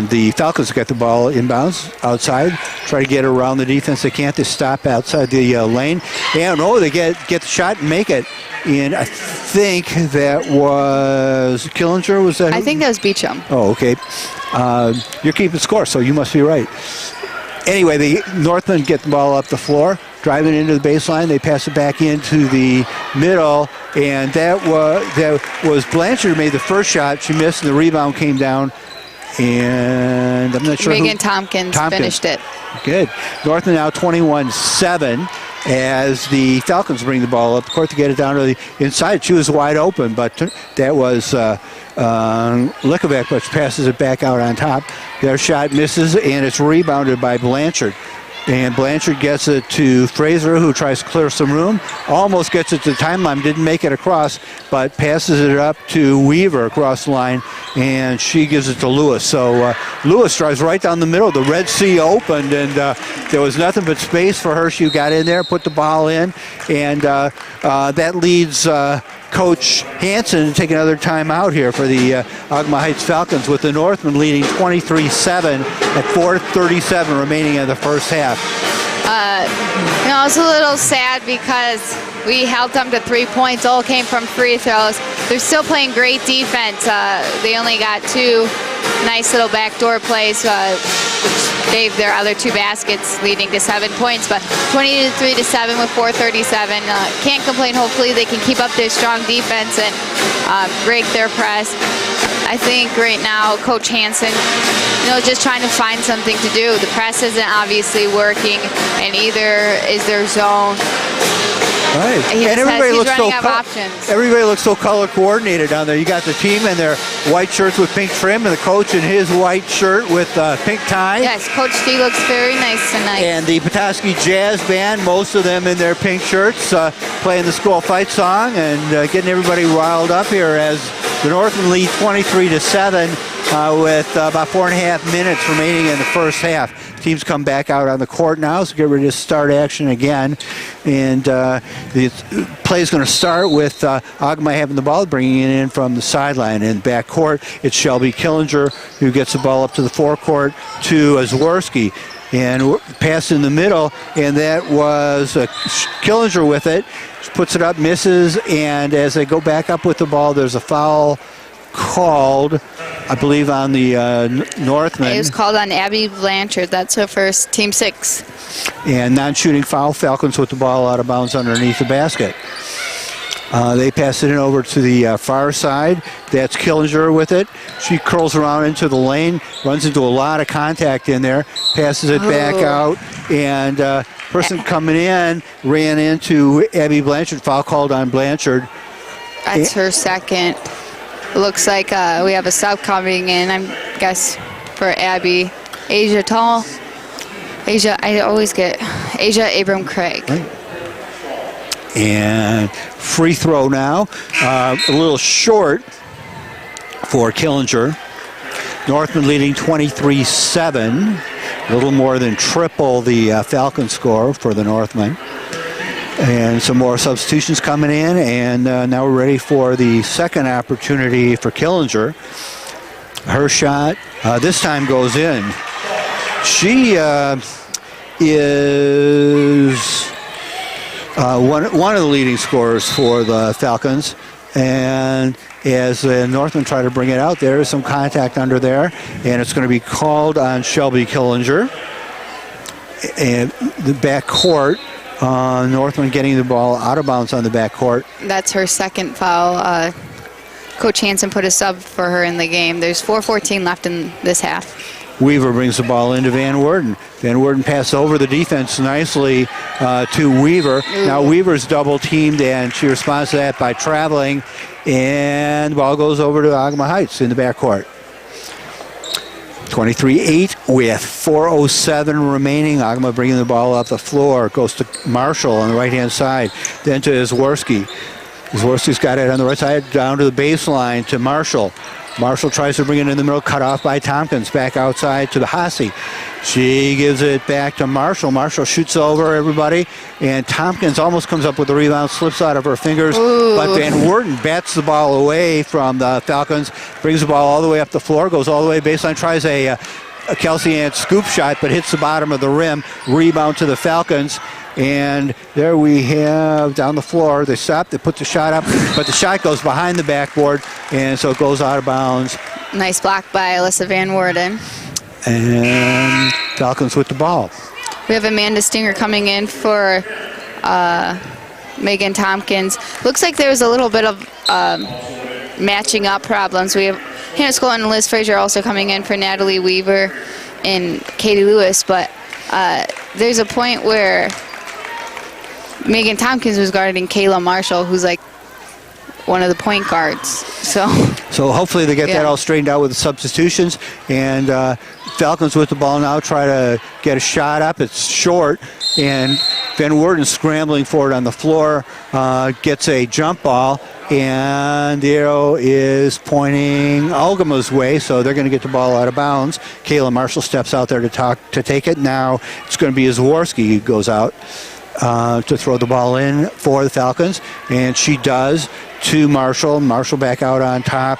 the Falcons get the ball inbounds outside, try to get around the defense. They can't. They stop outside the lane. And they get the shot and make it. And I think that was Killinger. Was that? I think that was Beecham. Oh, okay. You're keeping score, so you must be right. Anyway, the Northmen get the ball up the floor, driving into the baseline. They pass it back into the middle, and that was Blanchard who made the first shot. She missed, and the rebound came down. And I'm not sure Megan Tompkins finished it. Good. Northmen now 21-7 as the Falcons bring the ball up the court to get it down to the inside. She was wide open, but that was Likovac, which passes it back out on top. Their shot misses, and it's rebounded by Blanchard. And Blanchard gets it to Fraser, who tries to clear some room. Almost gets it to the timeline, didn't make it across, but passes it up to Weaver across the line, and she gives it to Lewis. So Lewis drives right down the middle. The Red Sea opened, and there was nothing but space for her. She got in there, put the ball in, and that leads Coach Hansen to take another timeout here for the Ogemaw Heights Falcons, with the Northmen leading 23-7 at 4:37 remaining in the first half. It's a little sad because we held them to 3 points. All came from free throws. They're still playing great defense. They only got 2 nice little backdoor plays, which gave their other 2 baskets, leading to 7 points. But 23-7 with 4:37. Can't complain. Hopefully they can keep up their strong defense and break their press. I think right now Coach Hansen, just trying to find something to do. The press isn't obviously working, and either is their zone. Right. And everybody looks so color coordinated down there. You got the team in their white shirts with pink trim, and the coach in his white shirt with pink tie. Yes, Coach D looks very nice tonight. And the Petoskey Jazz Band, most of them in their pink shirts, playing the school fight song and getting everybody riled up here as the Northmen lead 23-7 with about 4.5 minutes remaining in the first half. Teams come back out on the court now, so get ready to start action again. And the play is going to start with Ogemaw having the ball, bringing it in from the sideline. In back court, it's Shelby Killinger who gets the ball up to the forecourt to Zworski. And pass in the middle, and that was Killinger with it. She puts it up, misses, and as they go back up with the ball, there's a foul called, I believe, on the Northmen. It was called on Abby Blanchard. That's her first, team 6. And non-shooting foul. Falcons with the ball out of bounds underneath the basket. They pass it in over to the far side. That's Killinger with it. She curls around into the lane, runs into a lot of contact in there, passes it back out, and person coming in ran into Abby Blanchard. Foul called on Blanchard. That's her second. It looks like we have a sub coming in, I guess, for Abby. Asia Tall. Asia Abram Craig. Right. And free throw now. A little short for Killinger. Northmen leading 23-7. A little more than triple the Falcon score for the Northmen. And some more substitutions coming in. And now we're ready for the second opportunity for Killinger. Her shot this time goes in. She is one of the leading scorers for the Falcons. And as the Northmen try to bring it out, there is some contact under there. And it's going to be called on Shelby Killinger. And the back court, Northmen getting the ball out of bounds on the back court. That's her second foul. Coach Hansen put a sub for her in the game. There's 4:14 left in this half. Weaver brings the ball into Van Worden. Van Worden passes over the defense nicely to Weaver. Now Weaver's double teamed, and she responds to that by traveling. And the ball goes over to Ogemaw Heights in the backcourt. 23-8 with 4:07 remaining. Ogemaw bringing the ball up the floor. Goes to Marshall on the right-hand side. Then to Zworski. Zworski's got it on the right side down to the baseline to Marshall. Marshall tries to bring it in the middle, cut off by Tompkins. Back outside to the Hasse. She gives it back to Marshall. Marshall shoots over everybody, and Tompkins almost comes up with the rebound, slips out of her fingers. Ooh. But Van Worden bats the ball away from the Falcons, brings the ball all the way up the floor, goes all the way baseline, tries a Kelsey Ann scoop shot, but hits the bottom of the rim. Rebound to the Falcons. And there we have down the floor. They stop, they put the shot up, but the shot goes behind the backboard, and so it goes out of bounds. Nice block by Alyssa Van Worden. And Falcons with the ball. We have Amanda Stinger coming in for Megan Tompkins. Looks like there was a little bit of matching up problems. We have Hannah Skolin and Liz Frazier also coming in for Natalie Weaver and Katie Lewis, but there's a point where Megan Tompkins was guarding Kayla Marshall, who's like one of the point guards. So hopefully they get that all straightened out with the substitutions. And Falcons with the ball now, try to get a shot up. It's short, and Van Worden scrambling for it on the floor, gets a jump ball, and the arrow is pointing Ogemaw's way, so they're going to get the ball out of bounds. Kayla Marshall steps out there to take it. Now it's going to be Zaworski who goes out to throw the ball in for the Falcons, and she does to Marshall. Marshall back out on top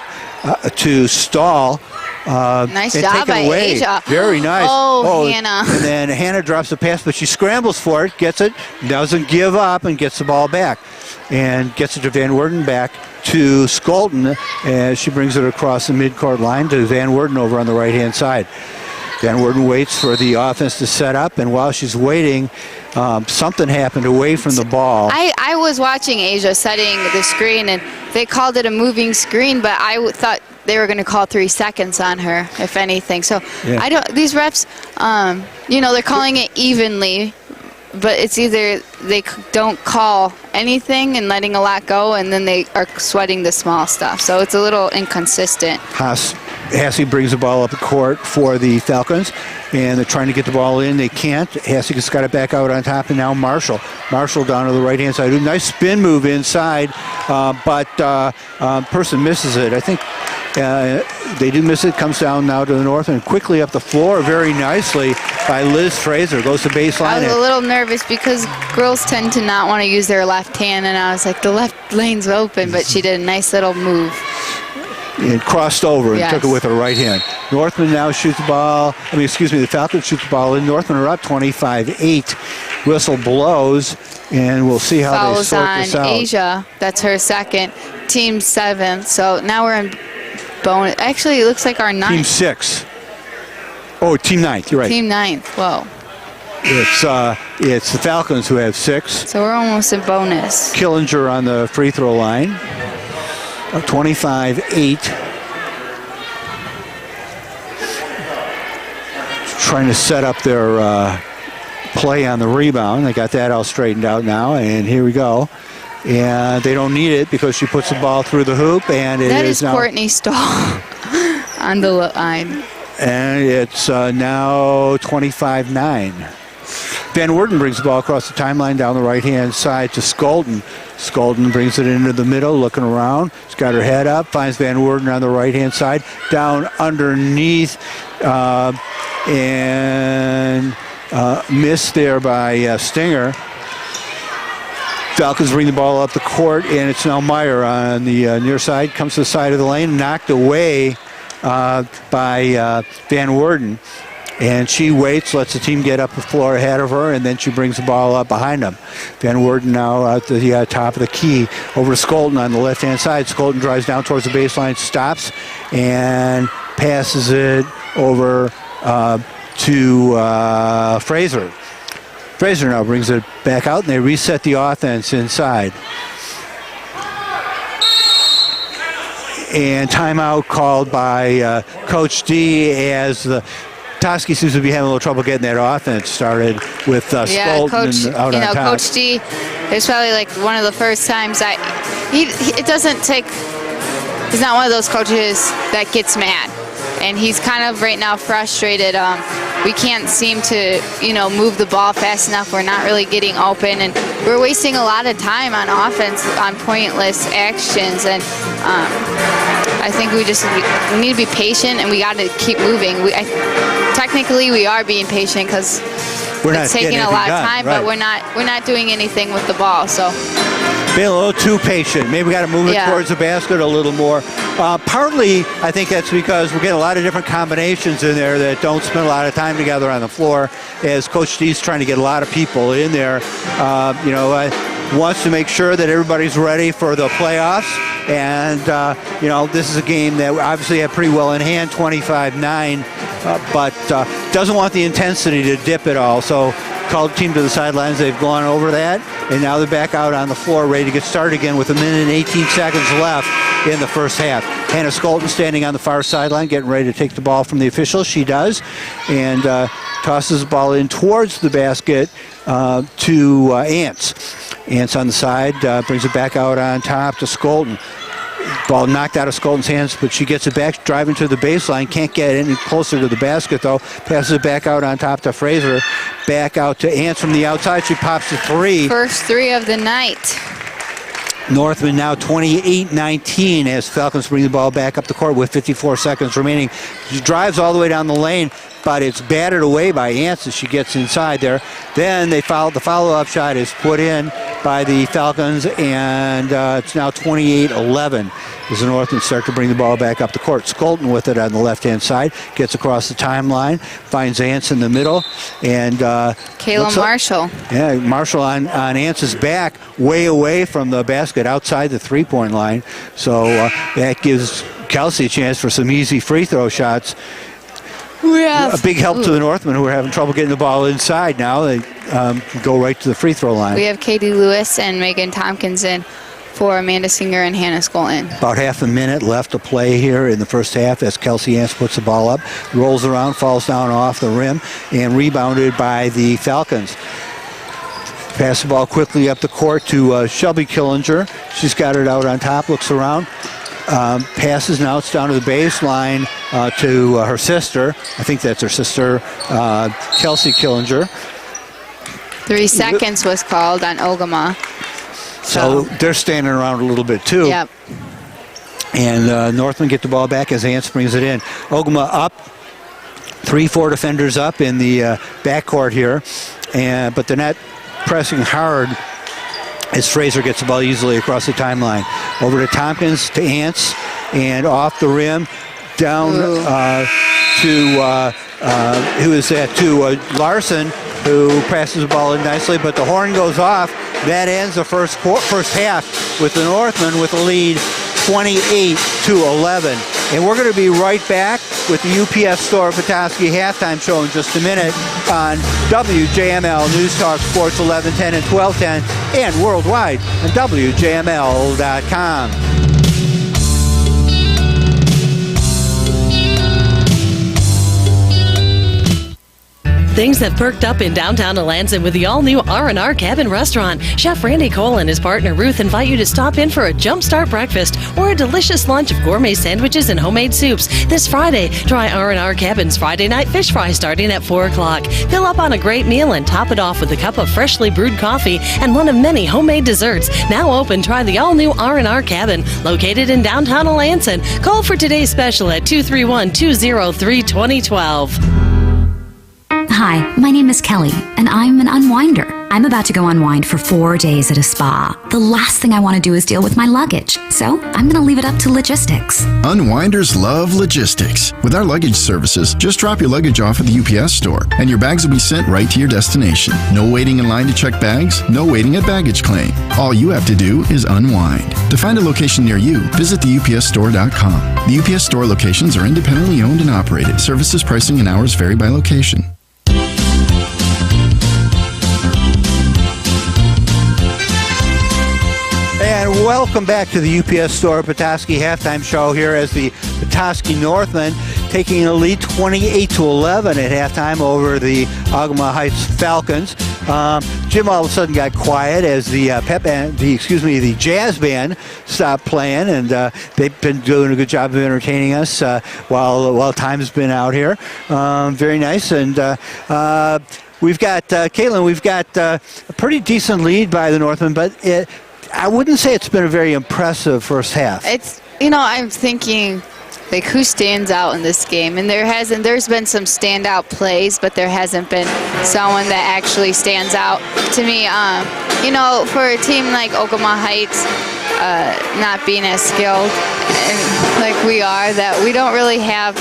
to Stahl. Nice job by Asia. Very nice. Oh, Hannah. And then Hannah drops the pass, but she scrambles for it, gets it, doesn't give up, and gets the ball back. And gets it to Van Worden, back to Skolton as she brings it across the midcourt line to Van Worden over on the right-hand side. Van Worden waits for the offense to set up, and while she's waiting, something happened away from the ball. I was watching Asia setting the screen, and they called it a moving screen, but I thought they were going to call 3 seconds on her, if anything. So these refs, they're calling it evenly, but it's either they don't call anything and letting a lot go, and then they are sweating the small stuff. So it's a little inconsistent. Hasse brings the ball up the court for the Falcons, and they're trying to get the ball in. They can't. Hasse just got it back out on top, and now Marshall. Marshall down to the right-hand side. A nice spin move inside, but person misses it. I think they do miss it. Comes down now to the north and quickly up the floor very nicely by Liz Fraser. Goes to baseline. I was a little nervous because girls tend to not want to use their left hand, and I was like, the left lane's open, but she did a nice little move. And crossed over and took it with her right hand. Northman now shoots the ball. The Falcons shoot the ball in. Northman are up 25-8. Whistle blows, and we'll see how they sort this out. Asia, that's her second. Team 7. So now we're in bonus. Actually, it looks like our 9th. Team 6. Oh, Team 9th. You're right. Team 9th. Whoa. It's the Falcons who have 6. So we're almost in bonus. Killinger on the free throw line. 25-8. Trying to set up their play on the rebound. They got that all straightened out now, and here we go. And they don't need it because she puts the ball through the hoop, and that is now Courtney Stahl on the line. And it's now 25-9. Van Worden brings the ball across the timeline down the right-hand side to Skolton. Skolton brings it into the middle, looking around. She's got her head up, finds Van Worden on the right-hand side, down underneath, and missed there by Stinger. Falcons bring the ball up the court, and it's now Meyer on the near side. Comes to the side of the lane, knocked away by Van Worden. And she waits, lets the team get up the floor ahead of her, and then she brings the ball up behind them. Van Worden now at the top of the key over to Skolton on the left-hand side. Skolton drives down towards the baseline, stops, and passes it over to Fraser. Fraser now brings it back out, and they reset the offense inside. And timeout called by Coach D as the Petoskey seems to be having a little trouble getting that offense started with Skolton Coach, out on top. Coach D, it's probably like one of the first times he's not one of those coaches that gets mad. And he's kind of right now frustrated. We can't seem to, move the ball fast enough. We're not really getting open, and we're wasting a lot of time on offense on pointless actions. And I think we need to be patient, and we got to keep moving. Technically, we are being patient because it's taking a lot of time, but we're not doing anything with the ball. So being a little too patient. Maybe we got to move it towards the basket a little more. Partly, I think that's because we're getting a lot of different combinations in there that don't spend a lot of time together on the floor, as Coach D's trying to get a lot of people in there. Wants to make sure that everybody's ready for the playoffs. And, this is a game that obviously had pretty well in hand, 25-9, but doesn't want the intensity to dip at all. So called the team to the sidelines. They've gone over that, and now they're back out on the floor ready to get started again with 1 minute and 18 seconds left in the first half. Hannah Skolton standing on the far sideline getting ready to take the ball from the officials. She does, and tosses the ball in towards the basket to Ants. Ants on the side, brings it back out on top to Skolton. Ball knocked out of Skolton's hands, but she gets it back, driving to the baseline. Can't get any closer to the basket, though. Passes it back out on top to Fraser. Back out to Ants from the outside. She pops a three. First three of the night. Northman now 28-19 as Falcons bring the ball back up the court with 54 seconds remaining. She drives all the way down the lane, but it's batted away by Ants as she gets inside there. Then the follow-up shot is put in by the Falcons, and it's now 28-11 as the Northman start to bring the ball back up the court. Skolton with it on the left-hand side, gets across the timeline, finds Ants in the middle, and Kayla Marshall. Marshall on Ance's back, way away from the basket outside the three-point line. So that gives Kelsey a chance for some easy free throw shots. A big help to the Northmen, who are having trouble getting the ball inside now. They go right to the free throw line. We have Katie Lewis and Megan Tompkins in for Amanda Singer and Hannah Skolton. About half a minute left to play here in the first half as Kelsey Ants puts the ball up, rolls around, falls down off the rim, and rebounded by the Falcons. Pass the ball quickly up the court to Shelby Killinger. She's got it out on top, looks around. Passes now, it's down to the baseline to her sister. I think that's her sister, Kelsey Killinger. 3 seconds was called on Ogemaw. So they're standing around a little bit too. Yep. And Northman get the ball back as Ants brings it in. Ogemaw up, 3-4 defenders up in the backcourt here, but they're not pressing hard as Fraser gets the ball easily across the timeline. Over to Tompkins, to Ants, and off the rim, down to, who is that, to Larson, who passes the ball in nicely, but the horn goes off. That ends the first half with the Northmen with a lead 28-11. And we're going to be right back with the UPS Store Petoskey halftime show in just a minute on WJML News Talk Sports 1110 and 1210 and worldwide on WJML.com. Things have perked up in downtown Alanson with the all-new R&R Cabin Restaurant. Chef Randy Cole and his partner Ruth invite you to stop in for a jump-start breakfast or a delicious lunch of gourmet sandwiches and homemade soups. This Friday, try R&R Cabin's Friday night fish fry starting at 4 o'clock. Fill up on a great meal and top it off with a cup of freshly brewed coffee and one of many homemade desserts. Now open, try the all-new R&R Cabin, located in downtown Alanson. Call for today's special at 231-203-2012. Hi, my name is Kelly, and I'm an unwinder. I'm about to go unwind for 4 days at a spa. The last thing I want to do is deal with my luggage, so I'm going to leave it up to logistics. Unwinders love logistics. With our luggage services, just drop your luggage off at the UPS store, and your bags will be sent right to your destination. No waiting in line to check bags, no waiting at baggage claim. All you have to do is unwind. To find a location near you, visit theupsstore.com. The UPS store locations are independently owned and operated. Services, pricing, and hours vary by location. And welcome back to the UPS Store Petoskey halftime show here as the Petoskey Northmen taking a lead 28-11 at halftime over the Ogemaw Heights Falcons. Jim all of a sudden got quiet as the the jazz band stopped playing, and they've been doing a good job of entertaining us while time's been out here. Very nice, and we've got Caitlin. We've got a pretty decent lead by the Northmen, but I wouldn't say it's been a very impressive first half. I'm thinking, like, who stands out in this game? And there's been some standout plays, but there hasn't been someone that actually stands out to me. For a team like Ogemaw Heights, not being as skilled and like we are, that we don't really have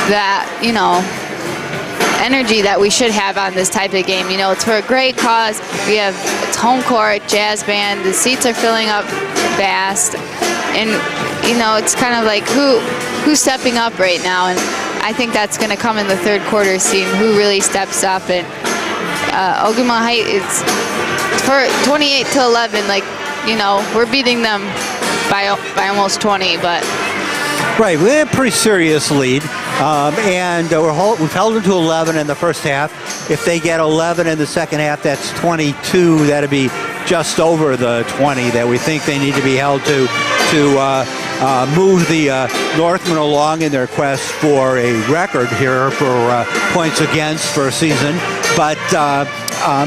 that, energy that we should have on this type of game. It's for a great cause. It's home court, jazz band, the seats are filling up fast, and it's kind of like who's stepping up right now, and I think that's going to come in the third quarter, seeing who really steps up. And Ogemaw Heights is for 28-11. Like, we're beating them by almost 20, but. Right, we had a pretty serious lead, and we've held them to 11 in the first half. If they get 11 in the second half, that's 22. That'd be just over the 20 that we think they need to be held to move the Northmen along in their quest for a record here for points against for a season. But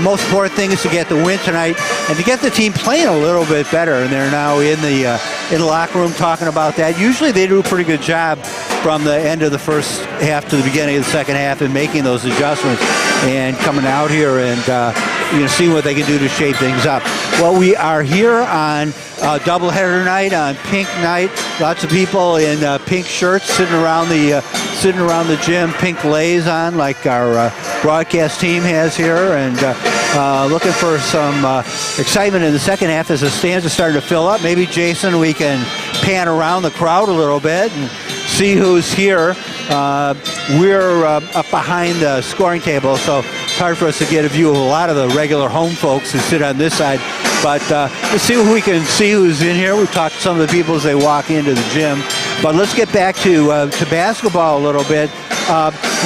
most important thing is to get the win tonight and to get the team playing a little bit better. And they're now in the locker room talking about that. Usually they do a pretty good job from the end of the first half to the beginning of the second half in making those adjustments and coming out here and seeing what they can do to shape things up. Well, we are here on doubleheader night, on pink night. Lots of people in pink shirts sitting around the gym, pink lays on like our broadcast team has here, and looking for some excitement in the second half as the stands are starting to fill up. Maybe, Jason, we can pan around the crowd a little bit and see who's here. We're up behind the scoring table, so it's hard for us to get a view of a lot of the regular home folks who sit on this side. But let's see if we can see who's in here. We've talked to some of the people as they walk into the gym. But let's get back to basketball a little bit.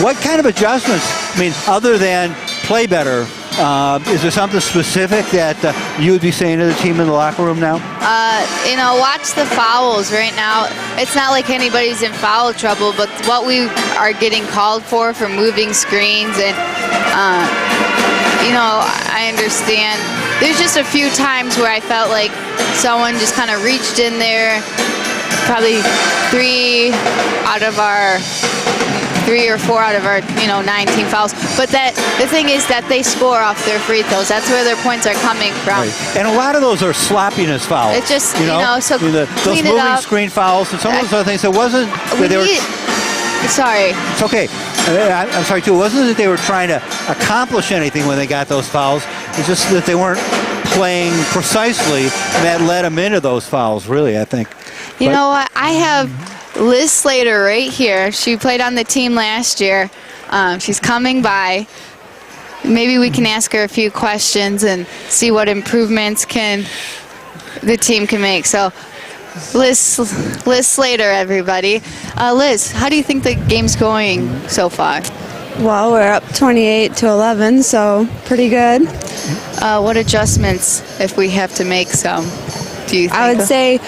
What kind of adjustments, other than play better, is there something specific that you would be saying to the team in the locker room now? Watch the fouls right now. It's not like anybody's in foul trouble, but what we are getting called for moving screens, and I understand. There's just a few times where I felt like someone just kind of reached in there, probably 3 or 4 out of our 19 fouls. But the thing is that they score off their free throws. That's where their points are coming from. Right. And a lot of those are sloppiness fouls. It's just so those clean it moving up. screen fouls and some of those other things. It wasn't. Sorry. It's okay. I'm sorry too. It wasn't that they were trying to accomplish anything when they got those fouls. It's just that they weren't playing precisely, and that led them into those fouls. Really, I think. You know what? I have Liz Slater right here. She played on the team last year. She's coming by. Maybe we can ask her a few questions and see what improvements the team can make. So, Liz Slater, everybody. Liz, how do you think the game's going so far? Well, we're up 28-11, so pretty good. What adjustments, if we have to make some, do you think? I would say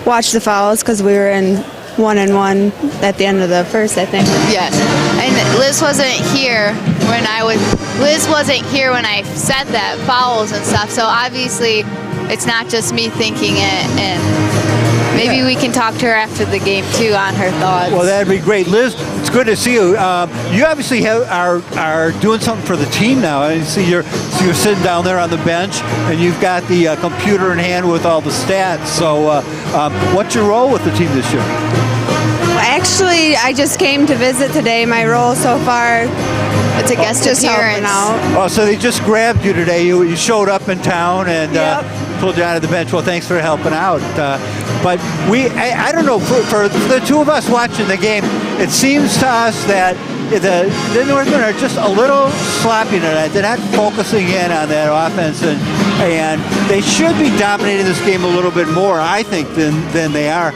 watch the fouls, because we were in 1-1 at the end of the first, I think. Yes, and Liz wasn't here when I said that, fouls and stuff, so obviously it's not just me thinking it, and maybe we can talk to her after the game too on her thoughts. Well, that'd be great. Liz, it's good to see you. You obviously are doing something for the team now. I see you're sitting down there on the bench, and you've got the computer in hand with all the stats. So what's your role with the team this year? Actually, I just came to visit today. My role so far, it's a guest appearance. Oh, so they just grabbed you today. You showed up in town and pulled you out of the bench. Well, thanks for helping out. But I don't know, for the two of us watching the game, it seems to us that the Northmen are just a little sloppy tonight. They're not focusing in on that offense, and they should be dominating this game a little bit more, I think, than they are.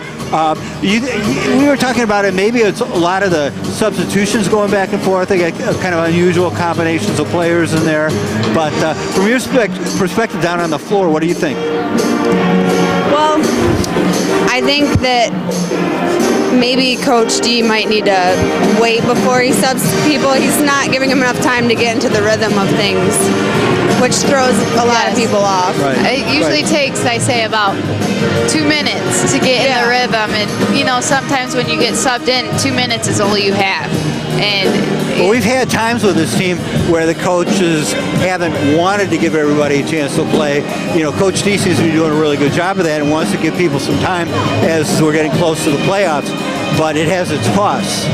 We were talking about it. Maybe it's a lot of the substitutions going back and forth. They get kind of unusual combinations of players in there. But from your perspective down on the floor, what do you think? Well, I think that maybe Coach D might need to wait before he subs people. He's not giving him enough time to get into the rhythm of things, which throws a lot of people off. It usually takes, I say, about 2 minutes to get in the rhythm. And, you know, sometimes when you get subbed in, 2 minutes is all you have. Well, we've had times with this team where the coaches haven't wanted to give everybody a chance to play. You know, Coach D seems to be doing a really good job of that and wants to give people some time as we're getting close to the playoffs. But it has its costs,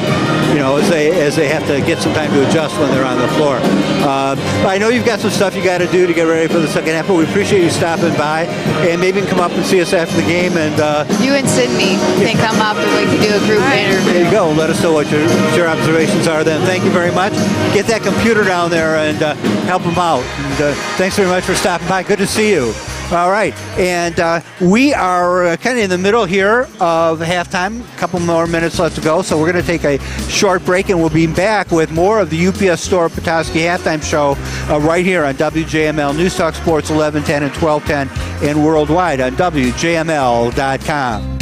you know, as they have to get some time to adjust when they're on the floor. I know you've got some stuff you got to do to get ready for the second half, but we appreciate you stopping by, and maybe you can come up and see us after the game. And you and Sydney can come up and we can do a group interview. There you go. Let us know what your observations are then. Thank you very much. Get that computer down there and help them out. And thanks very much for stopping by. Good to see you. All right, and we are kind of in the middle here of halftime. A couple more minutes left to go, so we're going to take a short break, and we'll be back with more of the UPS Store Petoskey halftime show right here on WJML News Talk Sports 1110 and 1210 and worldwide on WJML.com.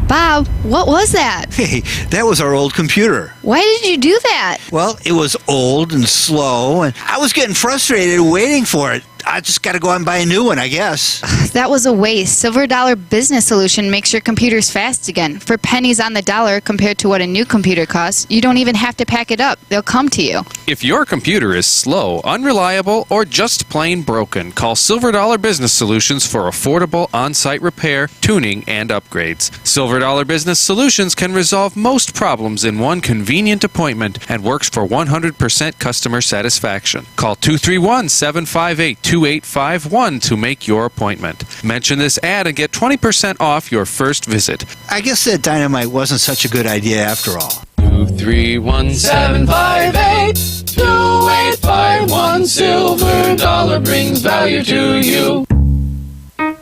Bob, what was that? Hey, that was our old computer. Why did you do that? Well, it was old and slow, and I was getting frustrated waiting for it. I just got to go out and buy a new one, I guess. That was a waste. Silver Dollar Business Solution makes your computers fast again. For pennies on the dollar compared to what a new computer costs, you don't even have to pack it up. They'll come to you. If your computer is slow, unreliable, or just plain broken, call Silver Dollar Business Solutions for affordable on-site repair, tuning, and upgrades. Silver Dollar Business Solutions can resolve most problems in one convenient appointment and works for 100% customer satisfaction. Call 231-758-2851 to make your appointment. Mention this ad and get 20% off your first visit. I guess that dynamite wasn't such a good idea after all. 231-758-2851. Silver Dollar brings value to you.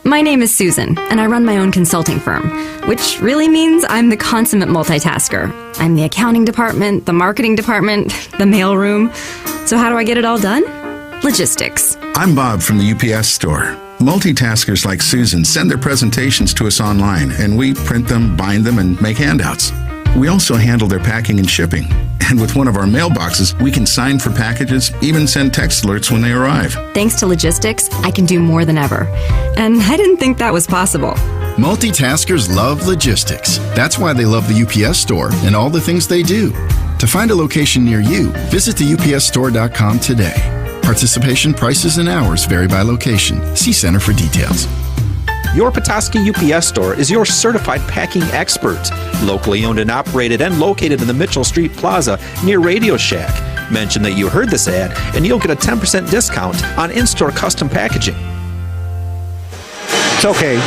My name is Susan, and I run my own consulting firm, which really means I'm the consummate multitasker. I'm the accounting department, the marketing department, the mailroom. So how do I get it all done? Logistics. I'm Bob from the UPS Store. Multitaskers like Susan send their presentations to us online, and we print them, bind them, and make handouts. We also handle their packing and shipping. And with one of our mailboxes, we can sign for packages, even send text alerts when they arrive. Thanks to logistics, I can do more than ever. And I didn't think that was possible. Multitaskers love logistics. That's why they love the UPS Store and all the things they do. To find a location near you, visit theupsstore.com today. Participation, prices, and hours vary by location. See Center for details. Your Petoskey UPS Store is your certified packing expert. Locally owned and operated and located in the Mitchell Street Plaza near Radio Shack. Mention that you heard this ad and you'll get a 10% discount on in-store custom packaging. It's okay.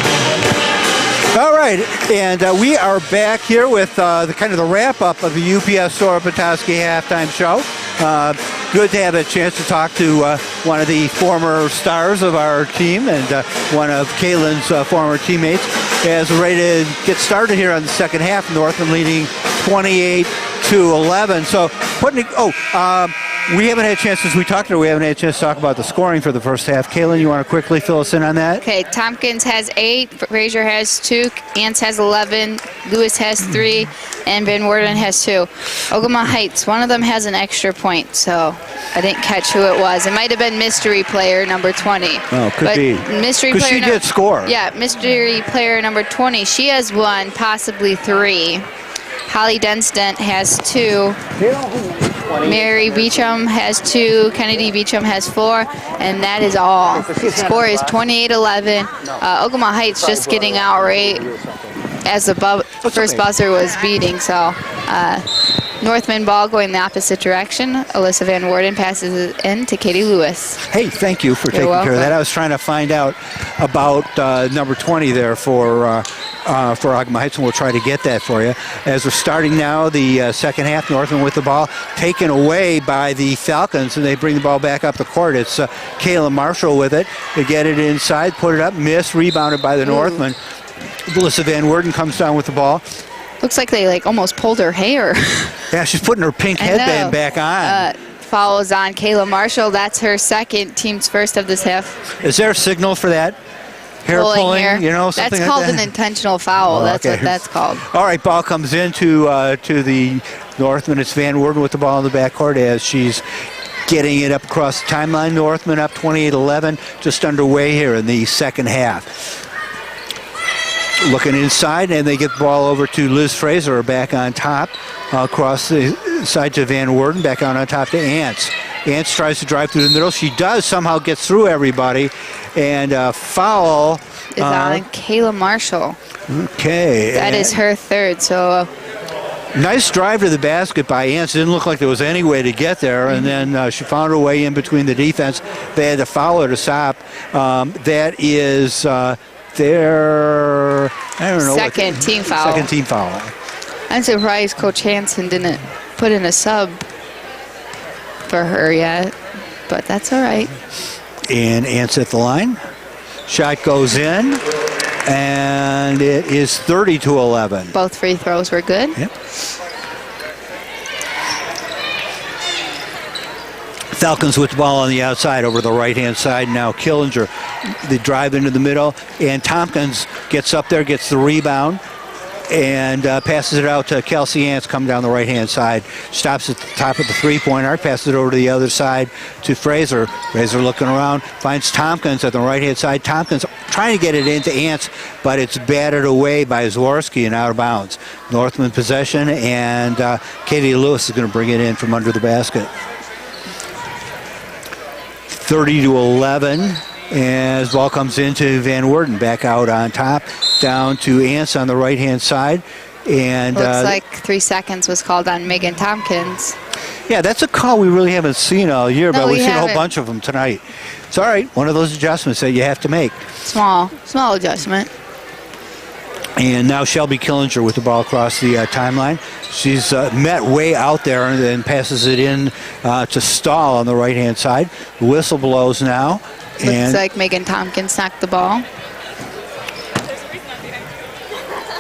All right, and we are back here with the kind of the wrap-up of the UPS Store Petoskey halftime show. Good to have a chance to talk to one of the former stars of our team and one of Kaylin's former teammates as we're ready to get started here on the second half. Northland leading 28-11. So we haven't had a chance, since we talked to her, we haven't had a chance to talk about the scoring for the first half. Kaylin, you want to quickly fill us in on that? Okay, Tompkins has 8, Fraser has 2, Ants has 11, Lewis has 3, and Van Worden has 2. Ogemaw Heights, one of them has an extra point, so I didn't catch who it was. It might have been mystery player number 20. Oh, could be. Mystery player she did score. Yeah, mystery player number 20. She has 1, possibly 3. Holly Dunstant has 2. Mary Beecham has 2. Kennedy Beecham has 4. And that is all. The score is 28-11. Ogemaw Heights just getting out right as the first buzzer was beating. So Northman ball going the opposite direction. Alyssa Van Worden passes it in to Katie Lewis. Hey, thank you for taking care of that. I was trying to find out about number 20 there for Ogemaw Heights, and we'll try to get that for you. As we're starting now the second half, Northman with the ball taken away by the Falcons, and they bring the ball back up the court. It's Kayla Marshall with it. They get it inside, put it up, miss, rebounded by the Northman. Alyssa Van Worden comes down with the ball. Looks like they almost pulled her hair. Yeah, she's putting her pink headband back on. Follows on Kayla Marshall. That's her second, team's first of this half. Is there a signal for that? Hair pulling, hair. you know, something That's called like that? an intentional foul. Oh, That's okay. what that's called. All right, ball comes into to the Northman. It's Van Worden with the ball in the backcourt as she's getting it up across the timeline. Northman up 28-11, just underway here in the second half. Looking inside, and they get the ball over to Liz Fraser, back on top, across the side to Van Worden, back on top to Ants. Ants tries to drive through the middle. She does, somehow gets through everybody, and foul Is on Kayla Marshall. Okay. That is her third, so... Nice drive to the basket by Ants. Didn't look like there was any way to get there, and then she found her way in between the defense. They had to foul her to stop. That is their, I don't know. Second team foul. Second team foul. I'm surprised Coach Hansen didn't put in a sub for her yet, but that's all right. And Ants at the line. Shot goes in, and it is 30-11. Both free throws were good. Yep. Falcons with the ball on the outside over the right-hand side. Now Killinger, the drive into the middle, and Tompkins gets up there, gets the rebound, and passes it out to Kelsey Ants coming down the right-hand side. Stops at the top of the three-point arc, passes it over to the other side to Fraser. Fraser looking around, finds Tompkins at the right-hand side. Tompkins trying to get it into Ants, but it's batted away by Zworski and out of bounds. Northman possession, and Katie Lewis is going to bring it in from under the basket. 30-11. As ball comes into Van Worden, back out on top, down to Ants on the right-hand side. And looks like 3 seconds was called on Megan Tompkins. Yeah, that's a call we really haven't seen all year, but we've seen a whole haven't. bunch of them tonight. It's all right, one of those adjustments that you have to make. Small adjustment. And now Shelby Killinger with the ball across the timeline. She's met way out there and then passes it in to Stahl on the right-hand side. The whistle blows now. Looks like Megan Tompkins knocked the ball.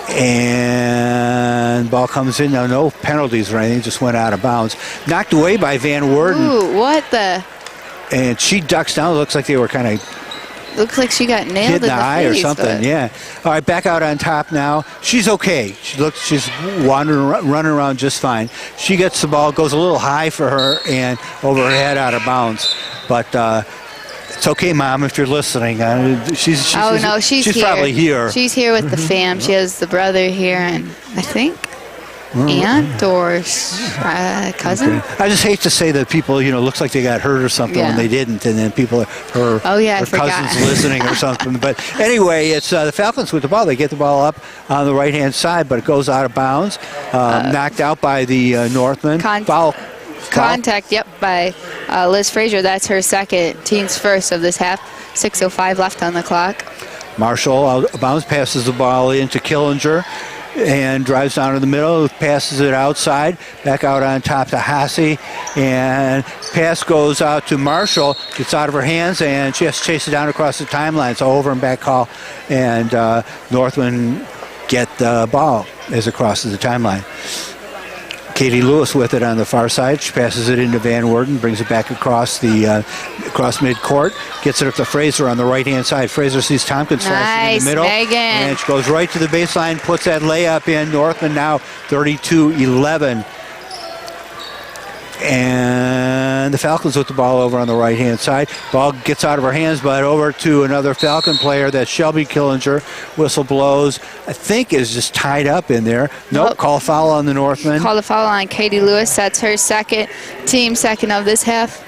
And ball comes in. Now no penalties or anything, just went out of bounds. Knocked away by Van Worden. Ooh, what the? And she ducks down. Looks like they were kind of Looks like she got nailed hit in the eye face, or something. but- Yeah. All right, back out on top now. She's okay. She's wandering, running around just fine. She gets the ball, goes a little high for her, and over her head out of bounds. But it's okay, Mom, if you're listening. She's here. probably here. She's here with the fam. She has the brother here, and I think aunt or cousin. Okay. I just hate to say that people, looks like they got hurt or something when they didn't, and then people, her cousin's listening or something. But anyway, it's the Falcons with the ball. They get the ball up on the right-hand side, but it goes out of bounds. Knocked out by the Northman. Foul. Contact, yep, by Liz Fraser. That's her second, team's first of this half. 6:05 left on the clock. Marshall out of bounds, passes the ball into Killinger and drives down to the middle, passes it outside, back out on top to Hasse, and pass goes out to Marshall, gets out of her hands, and she has to chase it down across the timeline. So over and back call, and Northman get the ball as it crosses the timeline. Katie Lewis with it on the far side. She passes it into Van Worden, brings it back across midcourt, gets it up to Fraser on the right-hand side. Fraser sees Tompkins flashing in the middle. Megan. And she goes right to the baseline, puts that layup in. Northman now 32-11. And the Falcons with the ball over on the right-hand side. Ball gets out of her hands, but over to another Falcon player. That's Shelby Killinger. Whistle blows. I think is just tied up in there. Nope. Call foul on the Northman. Call a foul on Katie Lewis. That's her second, team second of this half.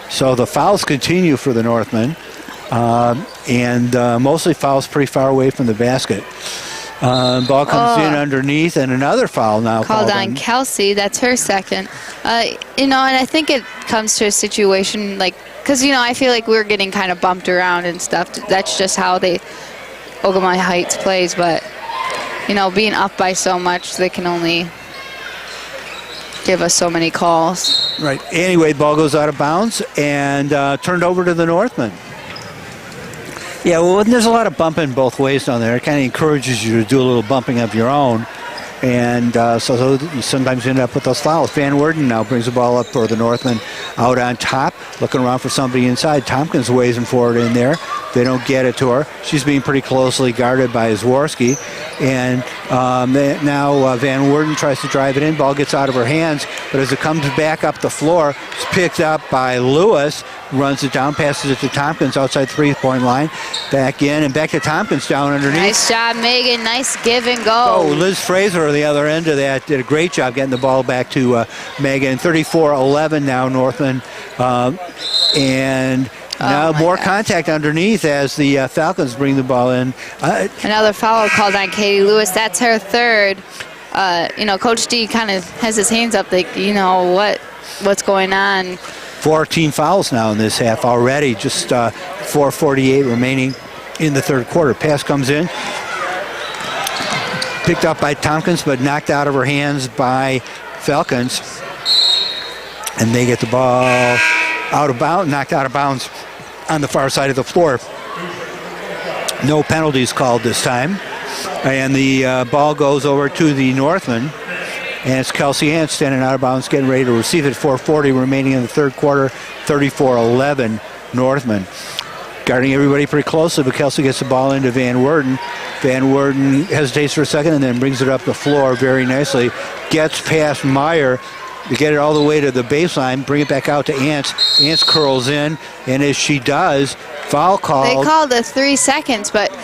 So the fouls continue for the Northmen, and mostly fouls pretty far away from the basket. Ball comes in underneath, and another foul now called on Kelsey. That's her second. And I think it comes to a situation because I feel like we're getting kind of bumped around and stuff. That's just how Ogemaw Heights plays. But being up by so much, they can only give us so many calls. Right. Anyway, ball goes out of bounds and turned over to the Northmen. Yeah, well, there's a lot of bumping both ways down there. It kind of encourages you to do a little bumping of your own. And so you sometimes end up with those fouls. Van Worden now brings the ball up for the Northmen out on top, looking around for somebody inside. Tompkins waving for it in there. They don't get it to her. She's being pretty closely guarded by Zworski. And now Van Worden tries to drive it in. Ball gets out of her hands, but as it comes back up the floor, it's picked up by Lewis. Runs it down, passes it to Tompkins outside three-point line. Back in and back to Tompkins down underneath. Nice job, Megan. Nice give and go. Oh, Liz Fraser on the other end of that did a great job getting the ball back to Megan. 34-11 now, Northland. And now more contact underneath as the Falcons bring the ball in. Another foul called on Katie Lewis. That's her third. Coach D kind of has his hands up like, what's going on. 14 fouls now in this half already. Just 4:48 remaining in the third quarter. Pass comes in. Picked up by Tompkins, but knocked out of her hands by Falcons. And they get the ball knocked out of bounds on the far side of the floor. No penalties called this time. And the ball goes over to the Northmen. And it's Kelsey Hant standing out of bounds, getting ready to receive it. 4:40 remaining in the third quarter. 34-11 Northmen. Guarding everybody pretty closely, but Kelsey gets the ball into Van Worden. Van Worden hesitates for a second and then brings it up the floor very nicely. Gets past Meyer to get it all the way to the baseline. Bring it back out to Ants. Ants curls in, and as she does, foul called. They called the 3 seconds, but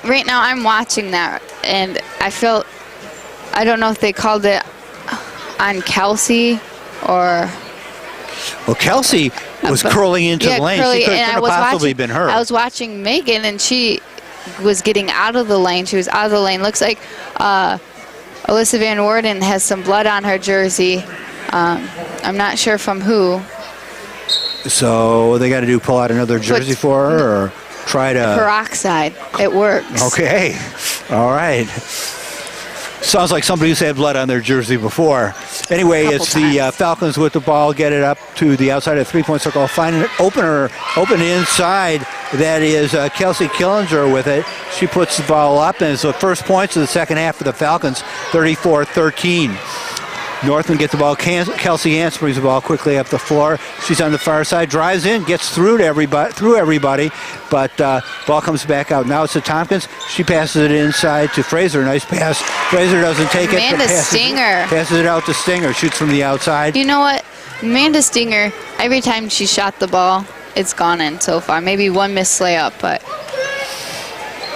right now I'm watching that, and I don't know if they called it on Kelsey or... Well, Kelsey was curling into the lane. She couldn't have possibly been her. I was watching Megan, and she was getting out of the lane. She was out of the lane. Looks like Alyssa Van Worden has some blood on her jersey. I'm not sure from who. So they got to pull out another jersey for her or try to... Peroxide. It works. Okay. All right. Sounds like somebody who's had blood on their jersey before. Anyway, it's the Falcons with the ball, get it up to the outside of the three-point circle, find an open inside. That is Kelsey Killinger with it. She puts the ball up, and it's the first points of the second half for the Falcons, 34-13. Northland gets the ball. Kelsey Hance brings the ball quickly up the floor. She's on the far side, drives in, gets through to everybody, but ball comes back out. Now it's to Tompkins. She passes it inside to Fraser. Nice pass. Fraser doesn't take it. Amanda Stinger passes it out to Stinger. Shoots from the outside. You know what? Amanda Stinger, every time she shot the ball, it's gone in so far. Maybe one missed layup, but...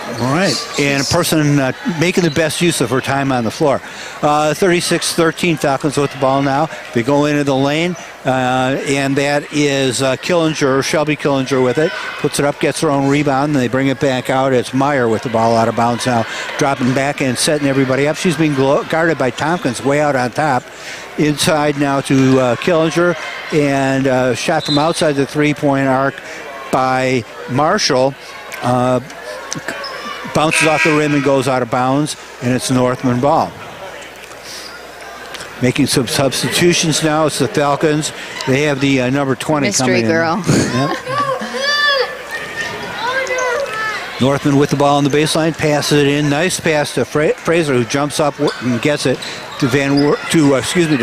All right, and a person making the best use of her time on the floor. 36-13, Falcons with the ball now. They go into the lane, and that is Shelby Killinger with it. Puts it up, gets her own rebound, and they bring it back out. It's Meyer with the ball out of bounds now, dropping back and setting everybody up. She's being guarded by Tompkins way out on top. Inside now to Killinger, and shot from outside the three-point arc by Marshall. Bounces off the rim and goes out of bounds, and it's Northman ball. Making some substitutions now. It's the Falcons. They have the number 20 Mystery coming girl. in. Yep. Northman with the ball on the baseline, passes it in. Nice pass to Fraser, who jumps up and gets it to to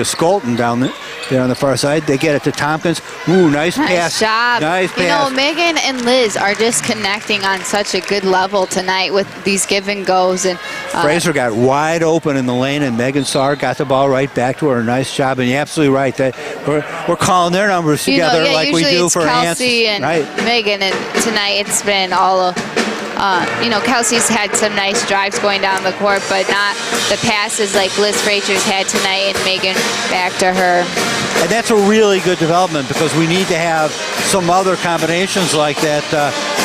Skolton down there on the far side. They get it to Tompkins. Ooh, nice pass. Job. Nice pass. You know, Megan and Liz are just connecting on such a good level tonight with these give and goes. And Fraser got wide open in the lane, and Megan saw her, got the ball right back to her. Nice job, and you're absolutely right that we're calling their numbers together like we do for Kelsey and Megan, and tonight it's been all of. Kelsey's had some nice drives going down the court, but not the passes like Liz Fraser's had tonight, and Megan back to her. And that's a really good development because we need to have some other combinations like that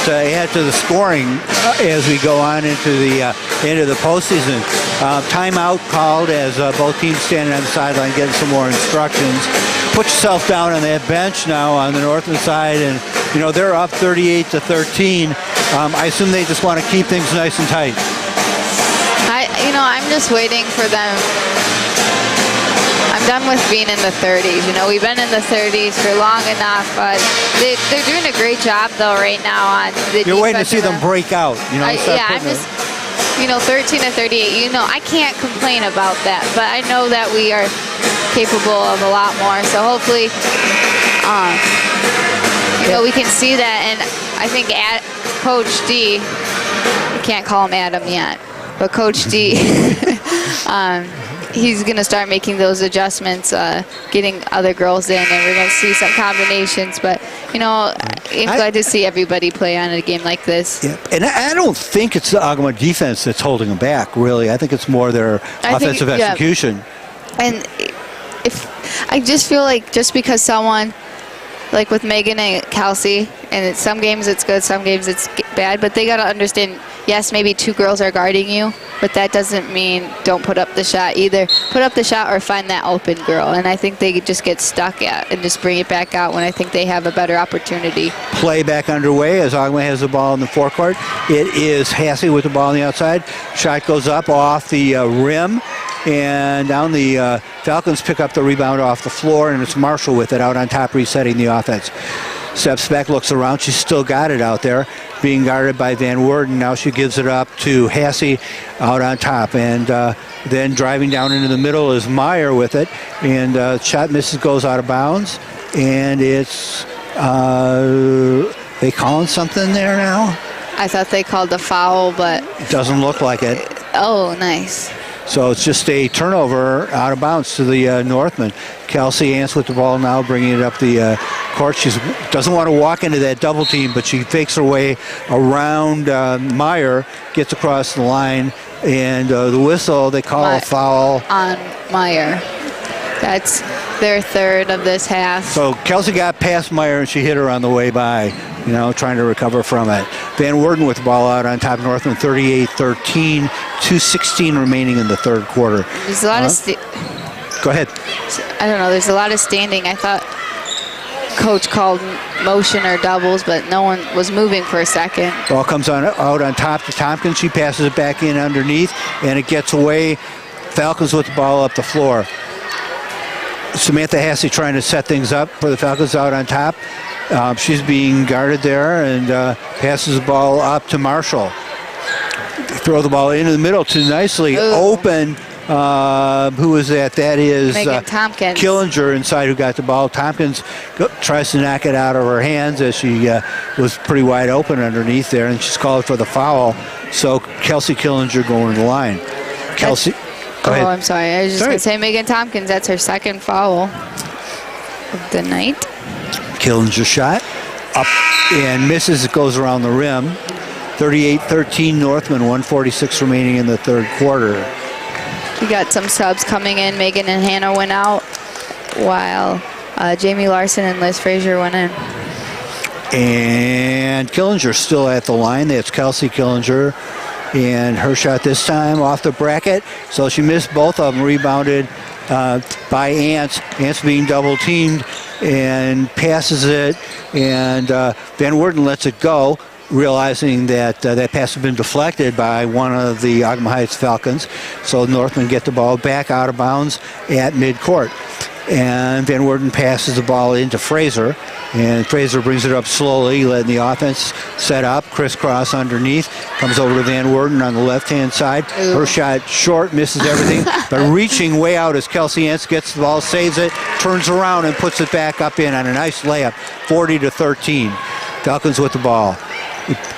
to add to the scoring as we go on into the postseason. Timeout called as both teams standing on the sideline getting some more instructions. Put yourself down on that bench now on the Northland side, and they're up 38-13. I assume they just want to keep things nice and tight. I'm just waiting for them. I'm done with being in the 30s. We've been in the 30s for long enough, but they're doing a great job though right now on the. You're waiting to see them break out. 13 to 38, I can't complain about that. But I know that we are capable of a lot more. So hopefully, we can see that. And I think Coach D, we can't call him Adam yet, but Coach D, he's going to start making those adjustments, getting other girls in, and we're going to see some combinations. But, I'm glad to see everybody play on a game like this. Yeah. And I don't think it's the Ogemaw defense that's holding them back, really. I think it's more their offensive execution. And I just feel like just because someone, like with Megan and Kelsey, and some games it's good, some games it's bad, but they got to understand, yes, maybe 2 girls are guarding you, but that doesn't mean don't put up the shot. Either put up the shot or find that open girl. And I think they just get stuck at and just bring it back out when I think they have a better opportunity. Play back underway as Ogemaw has the ball in the forecourt. It is Hassey with the ball on the outside. Shot goes up off the rim. And down the Falcons pick up the rebound off the floor, and it's Marshall with it out on top, resetting the offense. Steps back, looks around. She's still got it out there, being guarded by Van Worden. Now she gives it up to Hassey out on top. And then driving down into the middle is Meyer with it. And shot misses, goes out of bounds. And it's, they calling something there now? I thought they called the foul, but... It doesn't look like it. Oh, nice. So it's just a turnover out of bounds to the Northmen. Kelsey Ants with the ball now, bringing it up the court. She doesn't want to walk into that double team, but she fakes her way around Meyer, gets across the line, and the whistle, they call a foul. On Meyer. That's their third of this half. So Kelsey got past Meyer, and she hit her on the way by, trying to recover from it. Van Worden with the ball out on top. Northman 38-13, 2:16 remaining in the third quarter. There's a lot of... Go ahead. I don't know. There's a lot of standing. I thought Coach called motion or doubles, but no one was moving for a second. Ball comes out on top to Tompkins. She passes it back in underneath, and it gets away. Falcons with the ball up the floor. Samantha Hassey trying to set things up for the Falcons out on top. She's being guarded there and passes the ball up to Marshall. Throw the ball into the middle to nicely open. Who is that? That is Megan Tompkins. Killinger inside who got the ball. Tompkins tries to knock it out of her hands as she was pretty wide open underneath there, and she's called for the foul. So Kelsey Killinger going to the line. Kelsey, go ahead. Oh, I'm sorry. I was just going to say Megan Tompkins, that's her second foul of the night. Killinger shot up and misses. It goes around the rim. 38-13 Northman, 1:46 remaining in the third quarter. We got some subs coming in. Megan and Hannah went out while Jamie Larson and Liz Frazier went in. And Killinger still at the line. That's Kelsey Killinger. And her shot this time off the bracket. So she missed both of them. Rebounded by Ants. Ants being double teamed and passes it. And Van Worden lets it go, realizing that that pass had been deflected by one of the Ogemaw Heights Falcons. So Northmen get the ball back out of bounds at midcourt. And Van Worden passes the ball into Fraser. And Fraser brings it up slowly, letting the offense set up. Crisscross underneath. Comes over to Van Worden on the left-hand side. Her shot short, misses everything. But reaching way out as Kelsey Ants gets the ball, saves it, turns around and puts it back up in on a nice layup. 40-13. Falcons with the ball.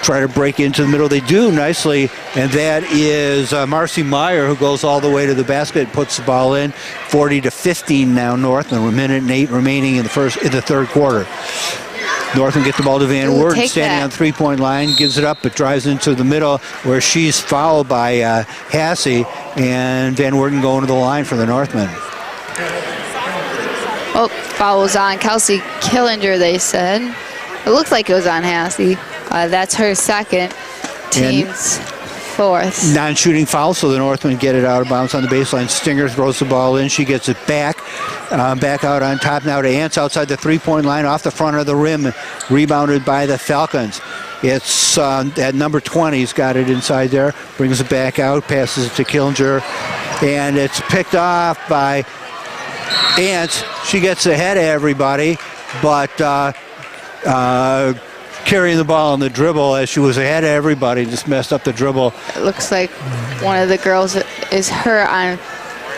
Try to break into the middle. They do nicely, and that is Marcy Meyer who goes all the way to the basket and puts the ball in. 40-15 now Northman. A minute and 8 remaining in the third quarter. Northman get the ball to Van Worden, standing on three-point line, gives it up, but drives into the middle where she's fouled by Hassey, and Van Worden going to the line for the Northmen. Oh, foul was on Kelsey Killinger, they said. It looked like it was on Hassey. That's her second, team's fourth. Non-shooting foul, so the Northmen get it out of bounds on the baseline. Stinger throws the ball in. She gets it back. Back out on top now to Ants outside the three-point line, off the front of the rim, rebounded by the Falcons. It's at number 20. He's got it inside there. Brings it back out, passes it to Killinger, and it's picked off by Ants. She gets ahead of everybody, but carrying the ball on the dribble as she was ahead of everybody, just messed up the dribble. It looks like one of the girls is hurt on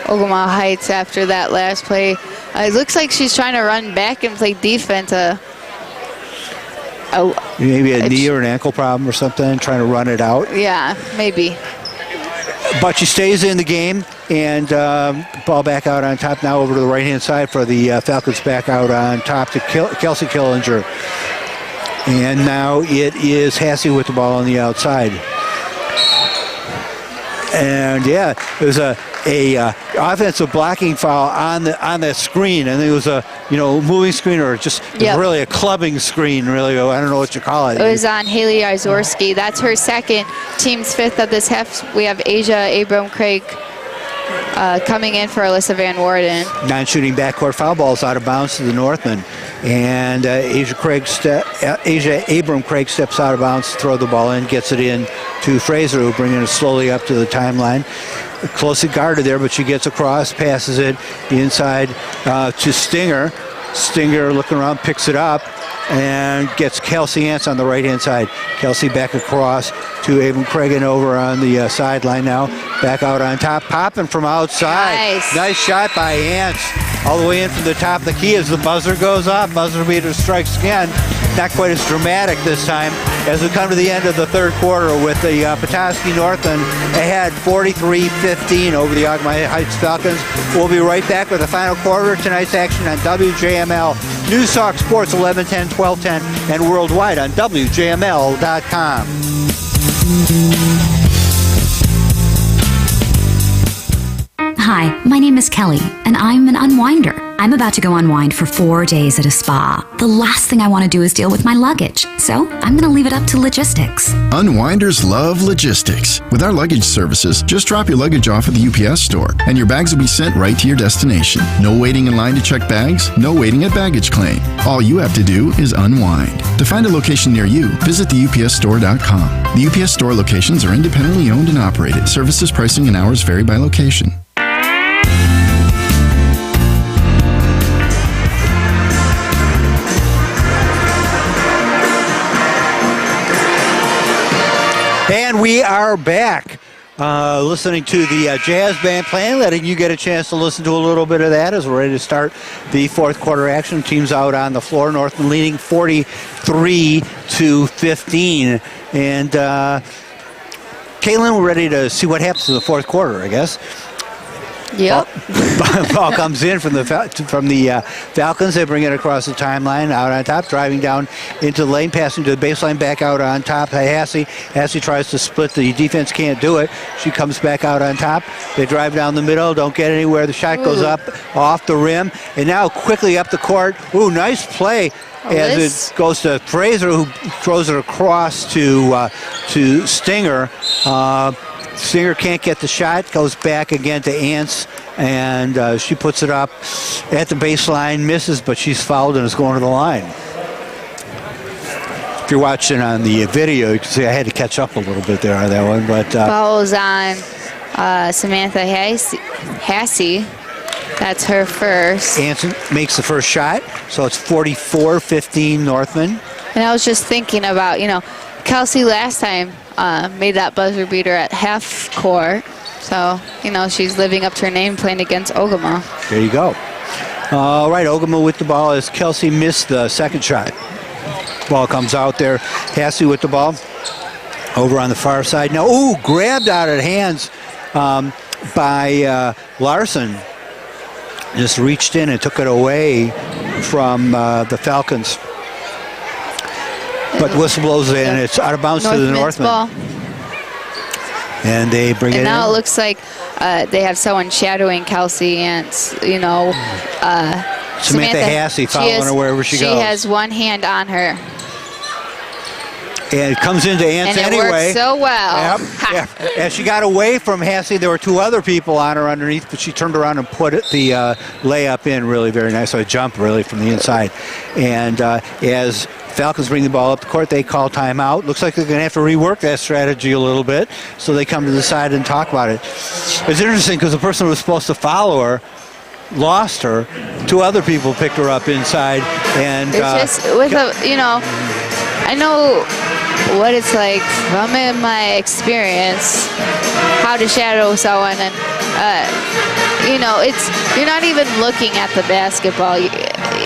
Ogemaw Heights after that last play. It looks like she's trying to run back and play defense. Maybe a knee or an ankle problem or something, trying to run it out. Yeah, maybe. But she stays in the game, and ball back out on top now over to the right-hand side for the Falcons, back out on top to Kelsey Killinger. And now it is Hassey with the ball on the outside. And yeah, there's a offensive blocking foul on the screen, and it was a moving screen or just really a clubbing screen. Really, I don't know what you call it. It was on Haley Arzorsky. That's her second, team's fifth of this half. We have Asia Abram-Craig coming in for Alyssa Van Worden. Non-shooting backcourt foul balls out of bounds to the Northmen, and Asia Abram-Craig steps out of bounds to throw the ball in, gets it in to Fraser, who bringing it slowly up to the timeline. Closely guarded there, but she gets across, passes it inside to Stinger. Stinger looking around, picks it up, and gets Kelsey Ants on the right-hand side. Kelsey back across to Avon Cragen over on the sideline now. Back out on top, popping from outside. Nice shot by Ants. All the way in from the top of the key as the buzzer goes off. Buzzer beater strikes again. Not quite as dramatic this time as we come to the end of the third quarter with the Petoskey Northmen ahead 43-15 over the Ogemaw Heights Falcons. We'll be right back with the final quarter of tonight's action on WJML, News Talk Sports 1110, 1210, and worldwide on WJML.com. Hi, my name is Kelly, and I'm an unwinder. I'm about to go unwind for 4 days at a spa. The last thing I want to do is deal with my luggage, so I'm going to leave it up to logistics. Unwinders love logistics. With our luggage services, just drop your luggage off at the UPS store, and your bags will be sent right to your destination. No waiting in line to check bags, no waiting at baggage claim. All you have to do is unwind. To find a location near you, visit theupsstore.com. The UPS store locations are independently owned and operated. Services, pricing, and hours vary by location. And we are back listening to the jazz band playing, letting you get a chance to listen to a little bit of that as we're ready to start the fourth quarter action. Teams out on the floor. Northland leading 43-15. And Kaylin, we're ready to see what happens in the fourth quarter, I guess. Yep. Ball comes in from the Falcons. They bring it across the timeline, out on top, driving down into the lane, passing to the baseline, back out on top. Hassey tries to split. The defense can't do it. She comes back out on top. They drive down the middle, don't get anywhere. The shot goes up off the rim, and now quickly up the court. Ooh, nice play as it goes to Fraser, who throws it across to Stinger. Stinger can't get the shot, goes back again to Ants, and she puts it up at the baseline, misses, but she's fouled and is going to the line. If you're watching on the video, you can see I had to catch up a little bit there on that one. But fouls on Samantha Hassey. That's her first. Anson makes the first shot, so it's 44-15 Northman. And I was just thinking about, Kelsey last time made that buzzer beater at half court. So, she's living up to her name playing against Ogemaw. There you go. All right, Ogemaw with the ball as Kelsey missed the second shot. Ball comes out there. Hassey with the ball over on the far side. Now, grabbed out of hands by Larson. Just reached in and took it away from the Falcons. But whistle blows in. It's out of bounds to the Northmen. Ball. And they bring it in. And now it looks like they have someone shadowing Kelsey and, Samantha Hassey following her wherever she goes. She has one hand on her. And it comes into Ants anyway. And it works so well. Yep. As she got away from Hassey, there were two other people on her underneath, but she turned around and put the layup in really very nice. So a jump really from the inside. And as Falcons bring the ball up the court, they call timeout. Looks like they're going to have to rework that strategy a little bit. So they come to the side and talk about it. It's interesting because the person who was supposed to follow her lost her. Two other people picked her up inside. And it's just with I know what it's like from my experience, how to shadow someone, and you're not even looking at the basketball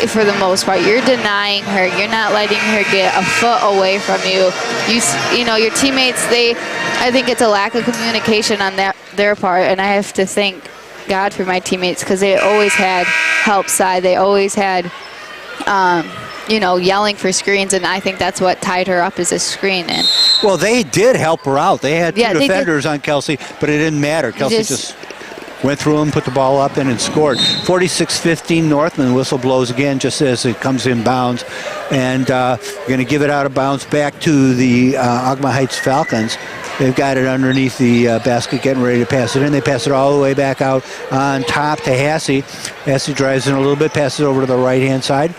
for the most part. You're denying her. You're not letting her get a foot away from you. Your teammates, I think it's a lack of communication on their part, and I have to thank God for my teammates because they always had help side. They always had, yelling for screens, and I think that's what tied her up as a screen. And well, they did help her out. They had two defenders on Kelsey, but it didn't matter. Kelsey just went through them, put the ball up in, and scored. 46-15 Northman. Whistle blows again just as it comes in bounds. And we're going to give it out of bounds back to the Ogemaw Heights Falcons. They've got it underneath the basket, getting ready to pass it in. They pass it all the way back out on top to Hassey. Hassey drives in a little bit, passes it over to the right-hand side.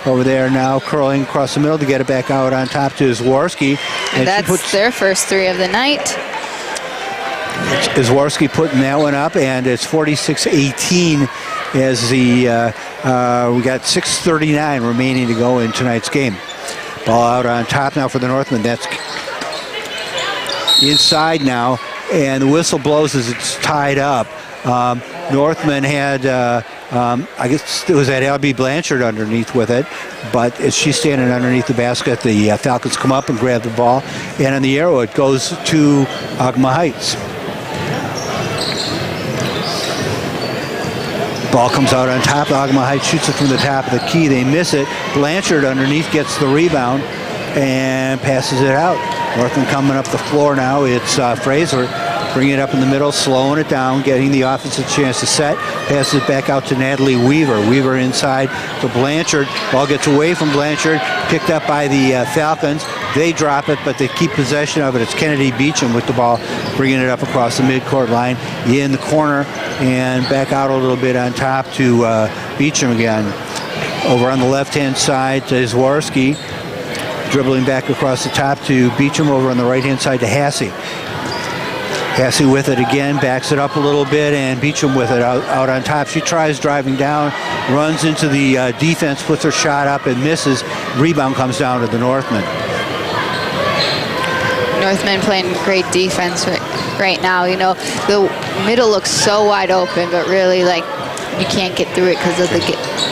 Over there now, curling across the middle to get it back out on top to Zwarski. And that's their first three of the night. Zwarski putting that one up, and it's 46-18 as we got 6:39 remaining to go in tonight's game. Ball out on top now for the Northmen. That's inside now, and the whistle blows as it's tied up. Northman had, I guess it was that Albie Blanchard underneath with it, but as she's standing underneath the basket, the Falcons come up and grab the ball, and on the arrow it goes to Ogemaw Heights. Ball comes out on top. Ogemaw Heights shoots it from the top of the key. They miss it. Blanchard underneath gets the rebound and passes it out. Northman coming up the floor now. It's Fraser bringing it up in the middle, slowing it down, getting the offensive chance to set. Passes it back out to Natalie Weaver. Weaver inside to Blanchard. Ball gets away from Blanchard, picked up by the Falcons. They drop it, but they keep possession of it. It's Kennedy Beecham with the ball, bringing it up across the midcourt line in the corner and back out a little bit on top to Beecham again. Over on the left-hand side to Zwarski, dribbling back across the top to Beecham. Over on the right-hand side to Hassey. Hassey with it again, backs it up a little bit, and Beecham with it out on top. She tries driving down, runs into the defense, puts her shot up and misses. Rebound comes down to the Northmen. Northmen playing great defense right now. The middle looks so wide open, but really, you can't get through it because of the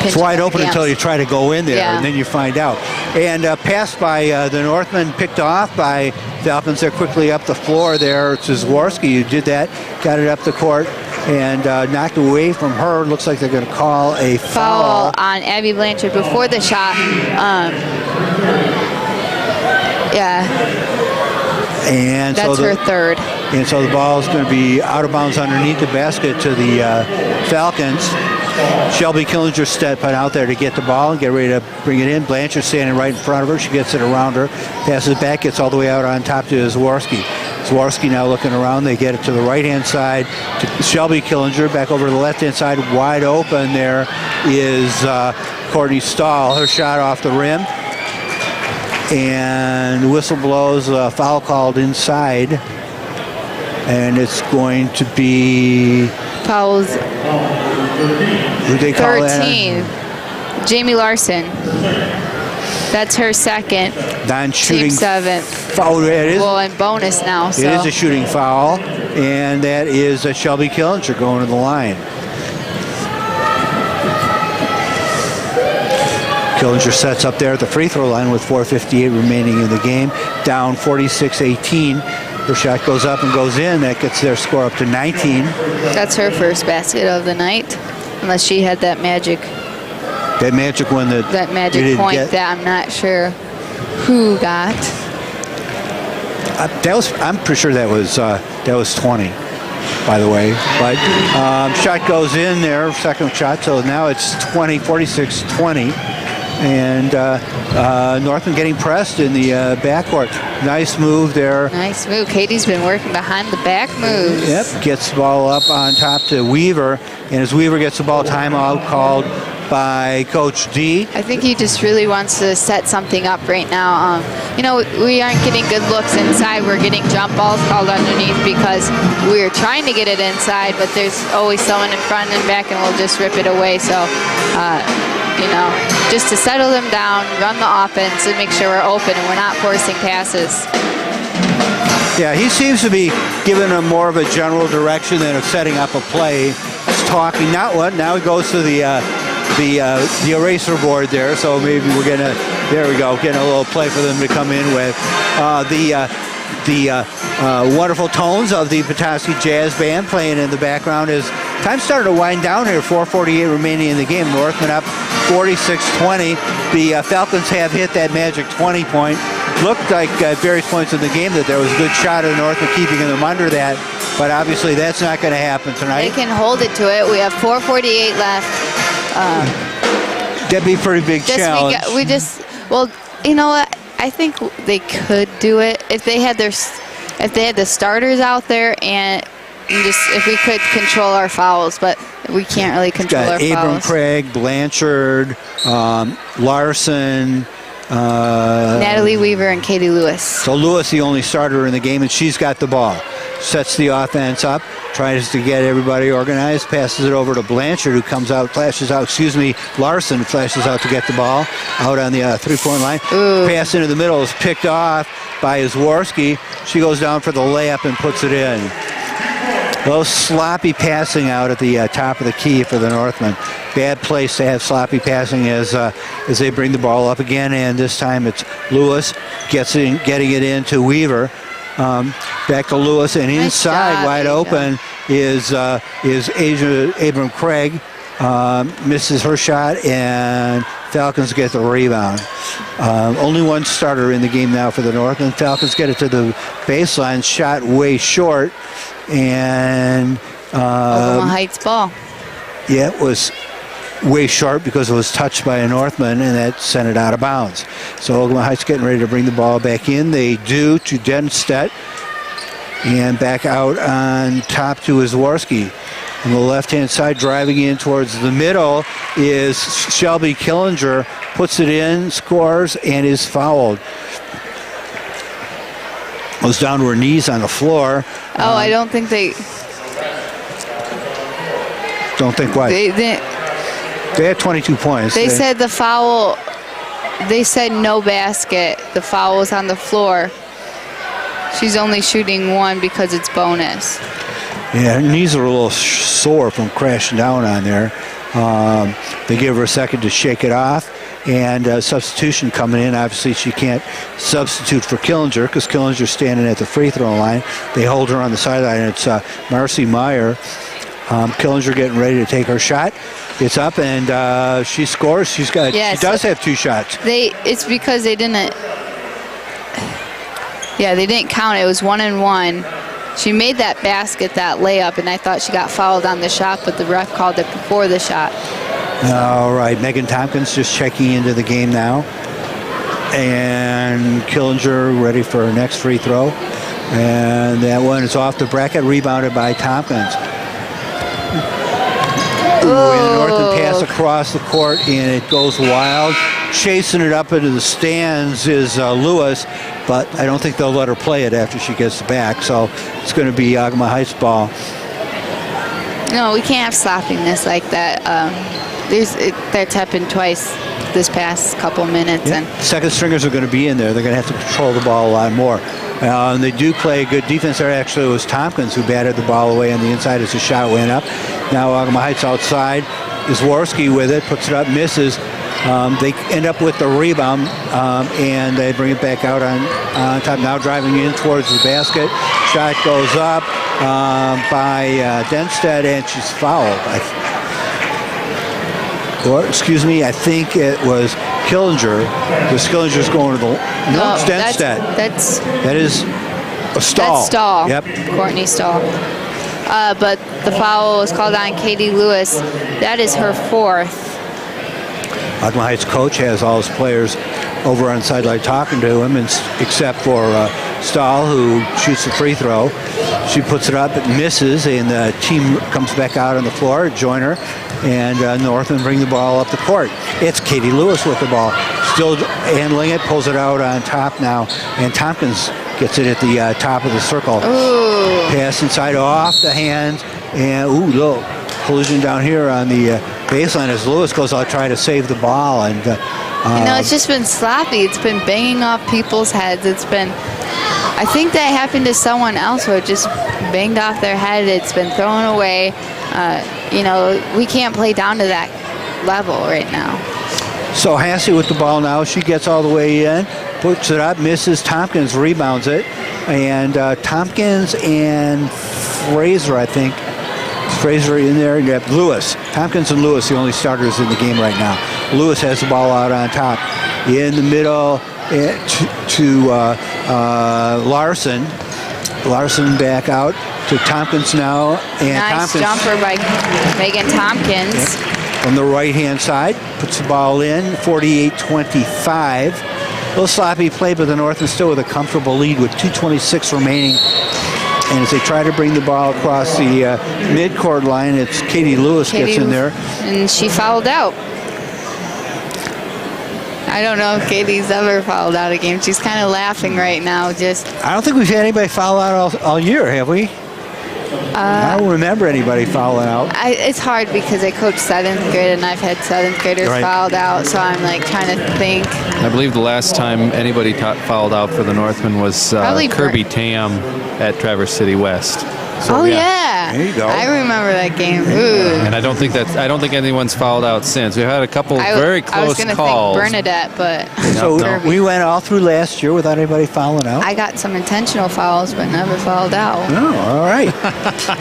It's wide open until you try to go in there, and then you find out. And passed by the Northmen, picked off by Falcons. They're quickly up the floor there. It's Zwarski who did that, got it up the court, and knocked away from her. Looks like they're going to call a foul on Abby Blanchard before the shot. And that's her third. And so the ball is going to be out of bounds underneath the basket to the Falcons. Shelby Killinger stepping out there to get the ball and get ready to bring it in. Blanchard standing right in front of her. She gets it around her, passes it back, gets all the way out on top to Zwarski. Zwarski now looking around. They get it to the right-hand side to Shelby Killinger. Back over to the left-hand side, wide open. There is Courtney Stahl. Her shot off the rim. And the whistle blows, foul called inside. And it's going to be... Fouls. Who they call 13. That? Jamie Larson. That's her second. Non-shooting. Team seventh. Foul. It is. Well, and bonus now. So. It is a shooting foul. And that is Shelby Killinger going to the line. Killinger sets up there at the free throw line with 4:58 remaining in the game. Down 46-18. Her shot goes up and goes in. That gets their score up to 19. That's her first basket of the night, unless she had that magic. That magic one that magic point that I'm not sure who got. I'm pretty sure that was 20, by the way. But shot goes in there, second shot. So now it's 46-20. And Northman getting pressed in the backcourt. Nice move there. Nice move. Katie's been working behind the back moves. Yep, gets the ball up on top to Weaver. And as Weaver gets the ball, timeout called by Coach D. I think he just really wants to set something up right now. We aren't getting good looks inside. We're getting jump balls called underneath because we're trying to get it inside, but there's always someone in front and back, and we'll just rip it away. So, just to settle them down, run the offense, and make sure we're open and we're not forcing passes. Yeah, he seems to be giving them more of a general direction than of setting up a play. He's talking, not what. Now he goes to the eraser board there, so maybe we're getting a little play for them to come in with. The wonderful tones of the Petoskey Jazz Band playing in the background as time started to wind down here. 4:48 remaining in the game. Northman up 46-20. The Falcons have hit that magic 20 point. Looked like at various points in the game that there was a good shot of Northman keeping them under that, but obviously that's not going to happen tonight. They can hold it to it. We have 4:48 left. That'd be a pretty big challenge. You know what? I think they could do it if they had the starters out there and just if we could control our fouls, but we can't really control our fouls. Abram Craig, Blanchard, Larson, Natalie Weaver and Katie Lewis. So Lewis, the only starter in the game, and she's got the ball. Sets the offense up, tries to get everybody organized, passes it over to Blanchard, who comes out, Larson flashes out to get the ball out on the three-point line. Ooh. Pass into the middle is picked off by Zworski. She goes down for the layup and puts it in. A little sloppy passing out at the top of the key for the Northmen. Bad place to have sloppy passing as they bring the ball up again, and this time it's Lewis getting it into Weaver. Back to Lewis, and inside, wide open, is Abram Craig. Misses her shot, and Falcons get the rebound. Only one starter in the game now for the North, and Falcons get it to the baseline. Shot way short, and Ogemaw Heights ball. Yeah, it was way short because it was touched by a Northman, and that sent it out of bounds. So Ogemaw Heights getting ready to bring the ball back in. They do to Denstedt, and back out on top to Zworski. On the left-hand side, driving in towards the middle, is Shelby Killinger. Puts it in, scores, and is fouled. Goes down to her knees on the floor. I don't think they... Don't think what? They had 22 points. They said the foul... They said no basket. The foul was on the floor. She's only shooting one because it's bonus. Yeah, her knees are a little sore from crashing down on there. They give her a second to shake it off, and substitution coming in. Obviously, she can't substitute for Killinger because Killinger's standing at the free throw line. They hold her on the sideline. It's Marcy Meyer. Killinger getting ready to take her shot. It's up, and she scores. She does have two shots. It's because they didn't. Yeah, they didn't count it. It was 1 and 1. She made that basket, that layup, and I thought she got fouled on the shot, but the ref called it before the shot. All right, Megan Tompkins just checking into the game now. And Killinger ready for her next free throw. And that one is off the bracket, rebounded by Tompkins. And Northern pass across the court, and it goes wild. Chasing it up into the stands is Lewis, but I don't think they'll let her play it after she gets back. So it's going to be Ogemaw Heights ball. No, we can't have sloppiness like that. That's happened twice this past couple minutes. Yeah. And second stringers are going to be in there. They're going to have to control the ball a lot more. And they do play good defense there. Actually, it was Tompkins who batted the ball away on the inside as the shot went up. Now Ogemaw Heights outside. Zworski with it, puts it up, misses. They end up with the rebound, and they bring it back out on top. Now driving in towards the basket. Shot goes up by Denstedt, and she's fouled. I think it was Killinger. Because Killinger's going to the... No, it's Denstedt. That is a Stahl. That's Stahl. Yep. Courtney Stahl. But the foul was called on Katie Lewis. That is her fourth. Ogemaw Heights coach has all his players over on the sideline talking to him, except for Stahl, who shoots the free throw. She puts it up, it misses, and the team comes back out on the floor, join her. and Northman bring the ball up the court. It's Katie Lewis with the ball. Still handling it, pulls it out on top now, and Tompkins gets it at the top of the circle. Ooh. Pass inside off the hands, and little collision down here on the baseline as Lewis goes out trying to save the ball. And it's just been sloppy. It's been banging off people's heads. It's been, I think that happened to someone else where it just banged off their head. It's been thrown away. We can't play down to that level right now. So Hassey with the ball now. She gets all the way in, puts it up, misses. Tompkins rebounds it. And Tompkins and Fraser, I think. Fraser in there. You have Lewis. Tompkins and Lewis, the only starters in the game right now. Lewis has the ball out on top. In the middle to Larson. Larson back out to Tompkins now. And nice Tompkins, jumper by Megan Tompkins. From the right-hand side, puts the ball in, 48-25. A little sloppy play, but the Northman still with a comfortable lead with 2:26 remaining. And as they try to bring the ball across the midcourt line, it's Katie Lewis gets in there. And she fouled out. I don't know if Katie's ever fouled out a game. She's kind of laughing right now. I don't think we've had anybody foul out all year, have we? I don't remember anybody fouling out. It's hard because I coach 7th grade and I've had 7th graders fouled out, so I'm like trying to think. I believe the last time anybody fouled out for the Northmen was Kirby Tam at Traverse City West. So, yeah. There you go. I remember that game. Ooh. And I don't think anyone's fouled out since. We've had a couple very close calls. I was going to think Bernadette, but so we went all through last year without anybody fouling out. I got some intentional fouls, but never fouled out. Oh, all right.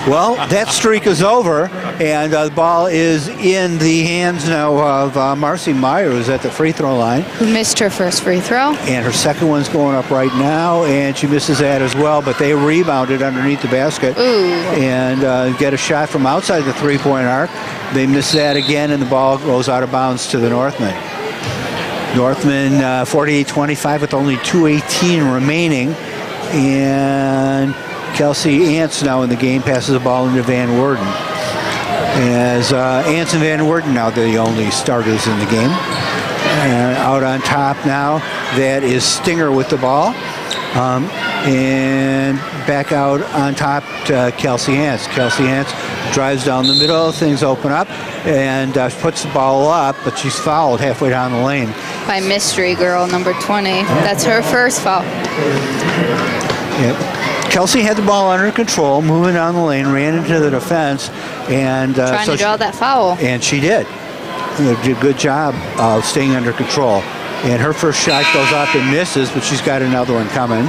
Well, that streak is over, and the ball is in the hands now of Marcy Meyer, who's at the free throw line. Who missed her first free throw. And her second one's going up right now, and she misses that as well, but they rebounded underneath the basket. Ooh. And get a shot from outside the three-point arc. They miss that again, and the ball goes out of bounds to the Northmen. Northmen 48-25 with only 2:18 remaining. And Kelsey Ants now in the game, passes the ball into Van Worden. As Ants and Van Worden now the only starters in the game. Out on top now, that is Stinger with the ball. And back out on top to Kelsey Ants. Kelsey Ants drives down the middle, things open up, and puts the ball up, but she's fouled halfway down the lane. By Mystery Girl, number 20. That's her first foul. Yep. Kelsey had the ball under control, moving down the lane, ran into the defense, and trying to draw that foul. And she did. Did a good job of staying under control. And her first shot goes up and misses, but she's got another one coming.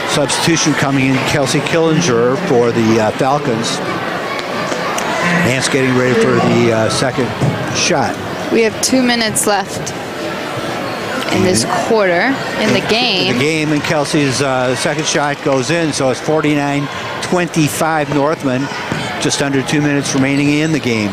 Substitution coming in, Kelsey Killinger for the Falcons. Nance getting ready for the second shot. We have 2 minutes left in this quarter in the game. And Kelsey's second shot goes in, so it's 49-25 Northman. Just under 2 minutes remaining in the game.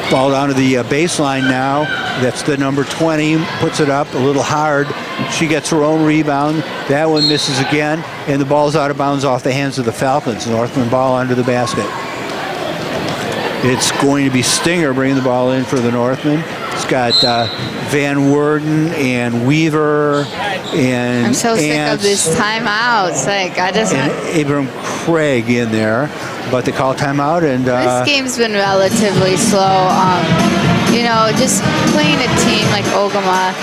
Ball down to the baseline now. That's the number 20. Puts it up a little hard. She gets her own rebound. That one misses again. And the ball's out of bounds off the hands of the Falcons. Northman ball under the basket. It's going to be Stinger bringing the ball in for the Northmen. It's got Van Worden and Weaver and I'm so sick of this timeout. It's like and Abram Craig in there, but they call timeout. And this game's been relatively slow. Just playing a team like Ogemaw,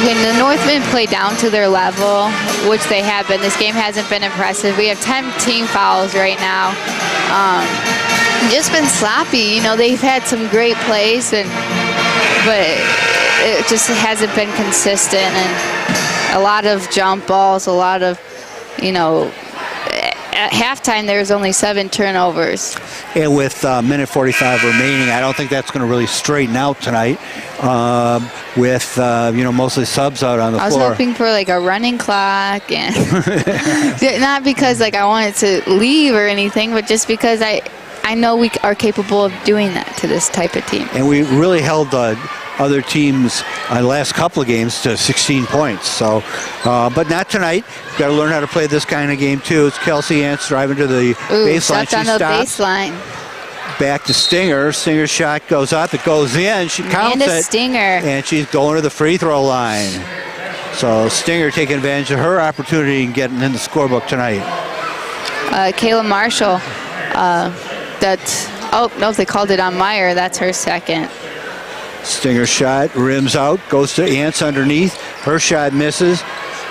when the Northmen play down to their level, which they have been, this game hasn't been impressive. We have 10 team fouls right now. Just been sloppy. They've had some great plays, but it just hasn't been consistent. And a lot of jump balls, a lot of, at halftime there was only 7 turnovers. And with minute 45 remaining, I don't think that's going to really straighten out tonight. With mostly subs out on the floor. I was hoping for like a running clock, and not because I wanted to leave or anything, but just because I know we are capable of doing that to this type of team. And we really held other teams the last couple of games to 16 points. So, but not tonight. Got to learn how to play this kind of game too. It's Kelsey Ants driving to the baseline. Stepped on the baseline. Back to Stinger. Stinger's shot goes up. It goes in. She counts it. Stinger. And she's going to the free throw line. So Stinger taking advantage of her opportunity and getting in the scorebook tonight. Kayla Marshall. They called it on Meyer. That's her second. Stinger shot rims out, goes to Ants underneath. Her shot misses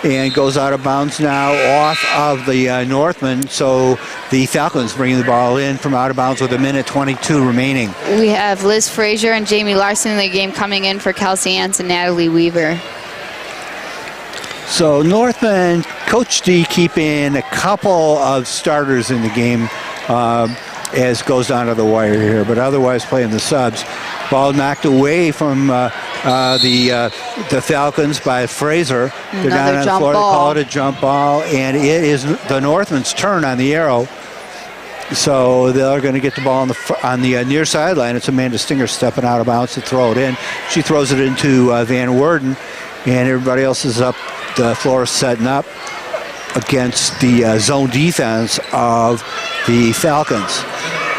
and goes out of bounds now off of the Northmen. So the Falcons bringing the ball in from out of bounds with 1:22 remaining. We have Liz Frazier and Jamie Larson in the game coming in for Kelsey Ants and Natalie Weaver. So Northman, Coach D keeping a couple of starters in the game as goes down to the wire here, but otherwise playing the subs. Ball knocked away from the Falcons by Fraser. They're down on the floor. They call it a jump ball, and it is the Northman's turn on the arrow. So they're going to get the ball on the near sideline. It's Amanda Stinger stepping out of bounds to throw it in. She throws it into Van Worden, and everybody else is up. The floor is setting up against the zone defense of the Falcons.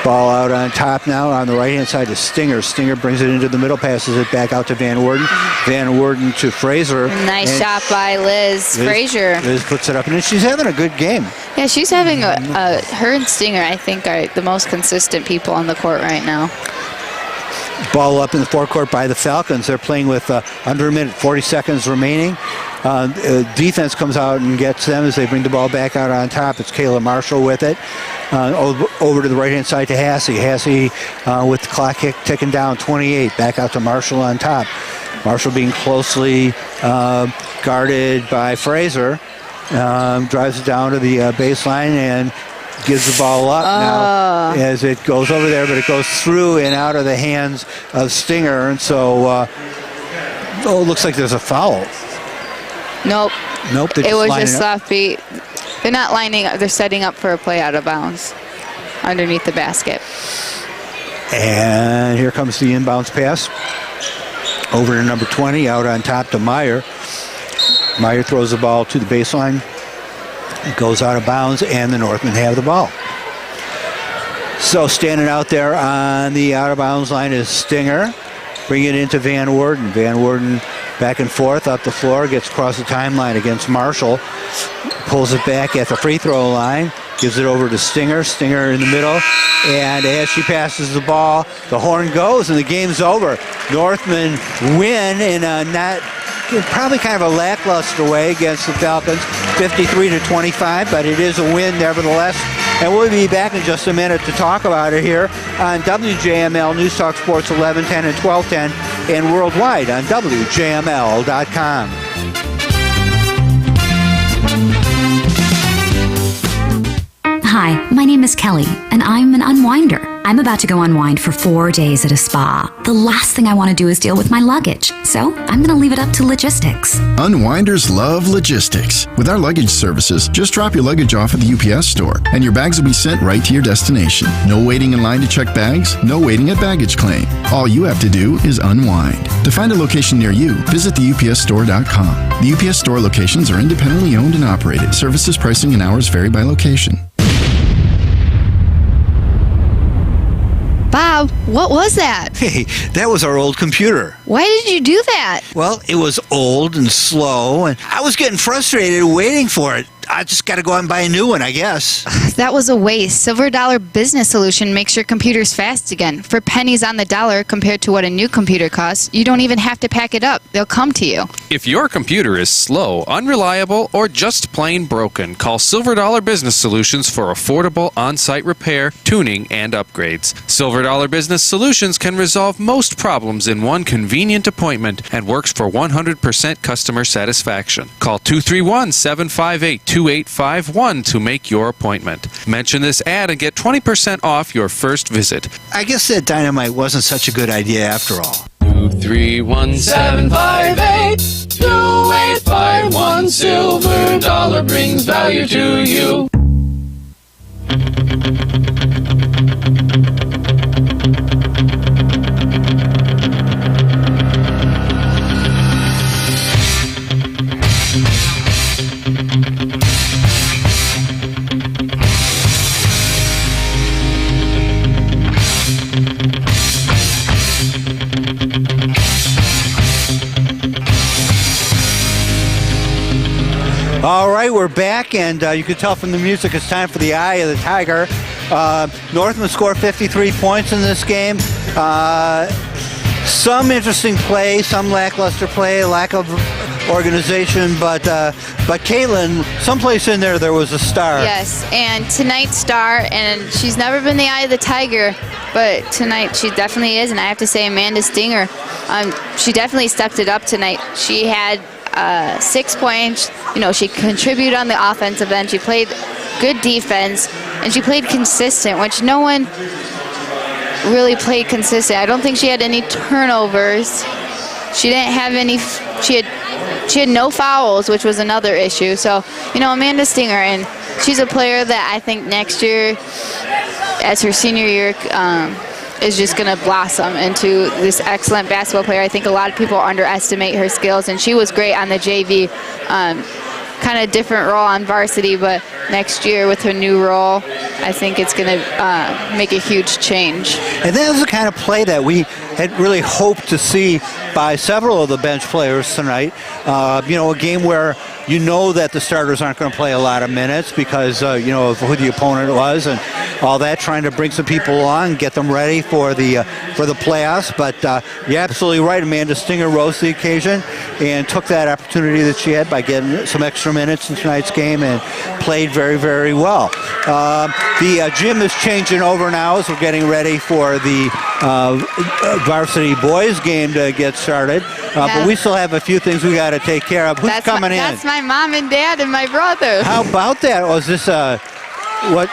Ball out on top now on the right-hand side to Stinger. Stinger brings it into the middle, passes it back out to Van Worden. Van Worden to Fraser. Nice shot by Liz Frazier. Liz puts it up, and she's having a good game. Yeah, she's having her and Stinger, I think, are the most consistent people on the court right now. Ball up in the forecourt by the Falcons. They're playing with under a minute, 40 seconds remaining. Defense comes out and gets them as they bring the ball back out on top. It's Kayla Marshall with it. Over to the right-hand side to Hassey. Hassey with the clock ticking down, 28. Back out to Marshall on top. Marshall being closely guarded by Fraser. Drives it down to the baseline and gives the ball up now as it goes over there, but it goes through and out of the hands of Stinger. And so, it looks like there's a foul. Nope. It was just soft beat. They're not lining up. They're setting up for a play out of bounds underneath the basket. And here comes the inbounds pass. Over to number 20, out on top to Meyer. Meyer throws the ball to the baseline. It goes out of bounds, and the Northmen have the ball. So standing out there on the out-of-bounds line is Stinger. Bring it into Van Worden. Van Worden back and forth up the floor, gets across the timeline against Marshall. Pulls it back at the free throw line. Gives it over to Stinger. Stinger in the middle. And as she passes the ball, the horn goes and the game's over. Northmen win in a probably kind of a lackluster way against the Falcons, 53-25, but it is a win nevertheless. And we'll be back in just a minute to talk about it here on WJML News Talk Sports 1110 and 1210 and worldwide on WJML.com. Hi, my name is Kelly, and I'm an unwinder. I'm about to go unwind for 4 days at a spa. The last thing I want to do is deal with my luggage, so I'm going to leave it up to logistics. Unwinders love logistics. With our luggage services, just drop your luggage off at the UPS store, and your bags will be sent right to your destination. No waiting in line to check bags, no waiting at baggage claim. All you have to do is unwind. To find a location near you, visit theupsstore.com. The UPS store locations are independently owned and operated. Services, pricing, and hours vary by location. Bob, what was that? Hey, that was our old computer. Why did you do that? Well, it was old and slow, and I was getting frustrated waiting for it. I just got to go out and buy a new one, I guess. That was a waste. Silver Dollar Business Solution makes your computers fast again. For pennies on the dollar compared to what a new computer costs, you don't even have to pack it up. They'll come to you. If your computer is slow, unreliable, or just plain broken, call Silver Dollar Business Solutions for affordable on-site repair, tuning, and upgrades. Silver Dollar Business Solutions can resolve most problems in one convenient appointment and works for 100% customer satisfaction. Call 231-758-2851 to make your appointment. Mention this ad and get 20% off your first visit. I guess that dynamite wasn't such a good idea after all. 231-758-2851. Silver Dollar brings value to you. we're back, and you can tell from the music it's time for the Eye of the Tiger. Northman scored 53 points in this game. Some interesting play, some lackluster play, lack of organization, but Caitlin, someplace in there was a star. Yes, and tonight's star, and she's never been the Eye of the Tiger, but tonight she definitely is, and I have to say Amanda Stinger, she definitely stepped it up tonight. She had 6 points. She contributed on the offensive end. She played good defense, and she played consistent, which no one really played consistent. I don't think she had any turnovers. She didn't have any. She had no fouls, which was another issue. So, Amanda Stinger, and she's a player that I think next year, as her senior year, is just going to blossom into this excellent basketball player. I think a lot of people underestimate her skills, and she was great on the JV. Kind of different role on varsity, but next year with her new role, I think it's going to make a huge change. And that was the kind of play that we had really hoped to see by several of the bench players tonight. A game where that the starters aren't going to play a lot of minutes because, of who the opponent was and all that, trying to bring some people along, get them ready for the playoffs. But you're absolutely right. Amanda Stinger rose to the occasion and took that opportunity that she had by getting some extra minutes in tonight's game and played very, very well. The gym is changing over now as we're getting ready for the varsity boys game to get started. But we still have a few things we got to take care of. Who's coming in? That's my mom and dad and my brother. How about that? Was this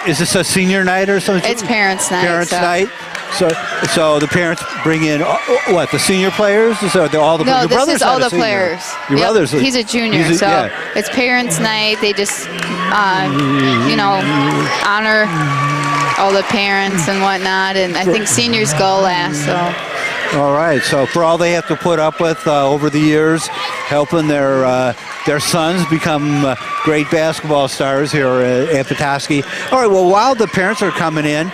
is this a senior night or something? It's parents' night. Parents' night. So the parents bring in what, the senior players? So all the no, your this is all the senior. players. Your brother's he's a junior, it's parents' night. They just honor all the parents and whatnot, and I think seniors go last. So. All right. So for all they have to put up with over the years, helping their sons become great basketball stars here at Petoskey. All right. Well, while the parents are coming in,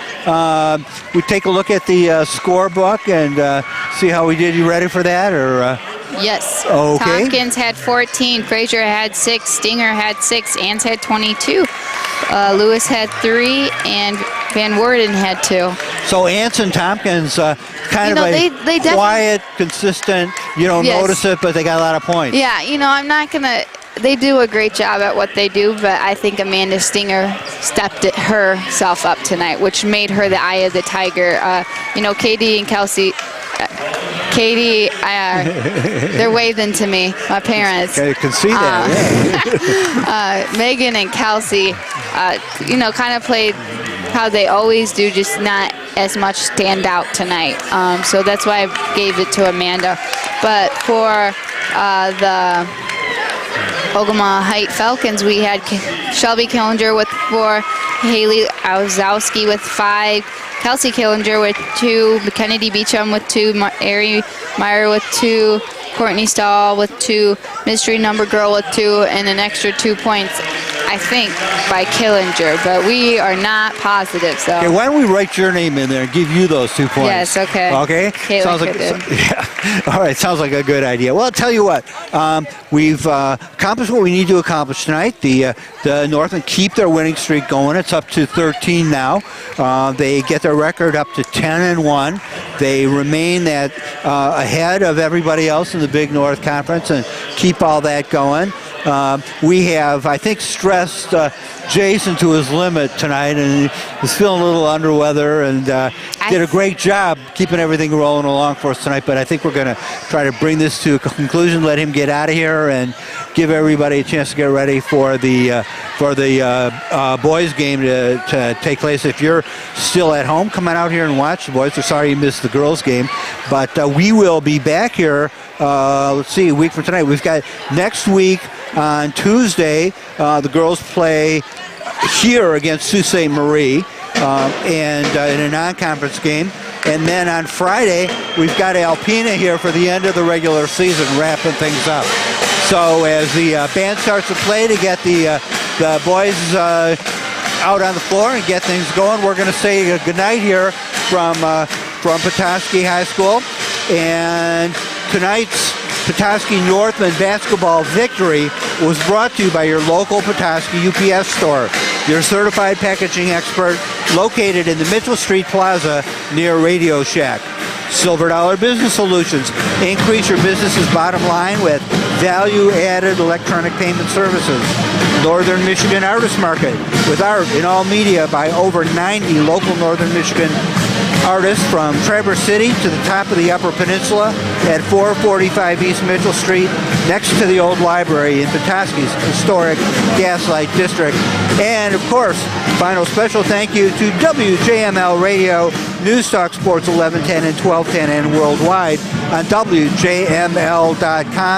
we take a look at the scorebook and see how we did. You ready for that, or? Yes. Okay. Tompkins had 14. Frazier had 6. Stinger had 6. Ans had 22. Lewis had 3, and Van Worden had 2. So Ans and Tompkins, kind of they quiet, consistent. You don't notice it, but they got a lot of points. Yeah, I'm not going to. They do a great job at what they do, but I think Amanda Stinger stepped herself up tonight, which made her the Eye of the Tiger. Katie and Kelsey. Katie, they're waving to me, my parents. I can see that, Megan and Kelsey, kind of played how they always do, just not as much stand out tonight. So that's why I gave it to Amanda. But for the Ogemaw Heights Falcons, we had Shelby Killinger with 4, Haley Owzowski with 5, Kelsey Killinger with 2, Kennedy Beecham with 2, Ari Meyer with 2, Courtney Stahl with 2, Mystery Number Girl with 2, and an extra 2 points, I think, by Killinger, but we are not positive. So. Okay, why don't we write your name in there and give you those 2 points? Yes, okay. Okay? Sounds like All right, sounds like a good idea. Well, I'll tell you what, we've accomplished what we need to accomplish tonight. The Northmen keep their winning streak going. It's up to 13 now. They get their record up to 10-1. They remain ahead of everybody else in the Big North Conference and keep all that going. We have, I think, stressed Jason to his limit tonight, and he's feeling a little under weather, and did a great job keeping everything rolling along for us tonight. But I think we're going to try to bring this to a conclusion, let him get out of here, and give everybody a chance to get ready for the boys' game to take place. If you're still at home, come on out here and watch the boys. We're sorry you missed the girls' game, but we will be back here. Let's see, a week from tonight. We've got next week on Tuesday. The girls play here against Sault Ste. Marie, and in a non-conference game. And then on Friday, we've got Alpena here for the end of the regular season, wrapping things up. So as the band starts to play to get the boys out on the floor and get things going, we're going to say goodnight here from Petoskey High School. And tonight's Petoskey Northman basketball victory was brought to you by your local Petoskey UPS store, your certified packaging expert located in the Mitchell Street Plaza near Radio Shack. Silver Dollar Business Solutions. Increase your business's bottom line with value-added electronic payment services. Northern Michigan Artist Market with art in all media by over 90 local Northern Michigan artists from Traverse City to the top of the Upper Peninsula at 445 East Mitchell Street, next to the old library in Petoskey's historic Gaslight District. And, of course, final special thank you to WJML Radio, News Talk Sports 1110 and 1210 and worldwide on WJML.com.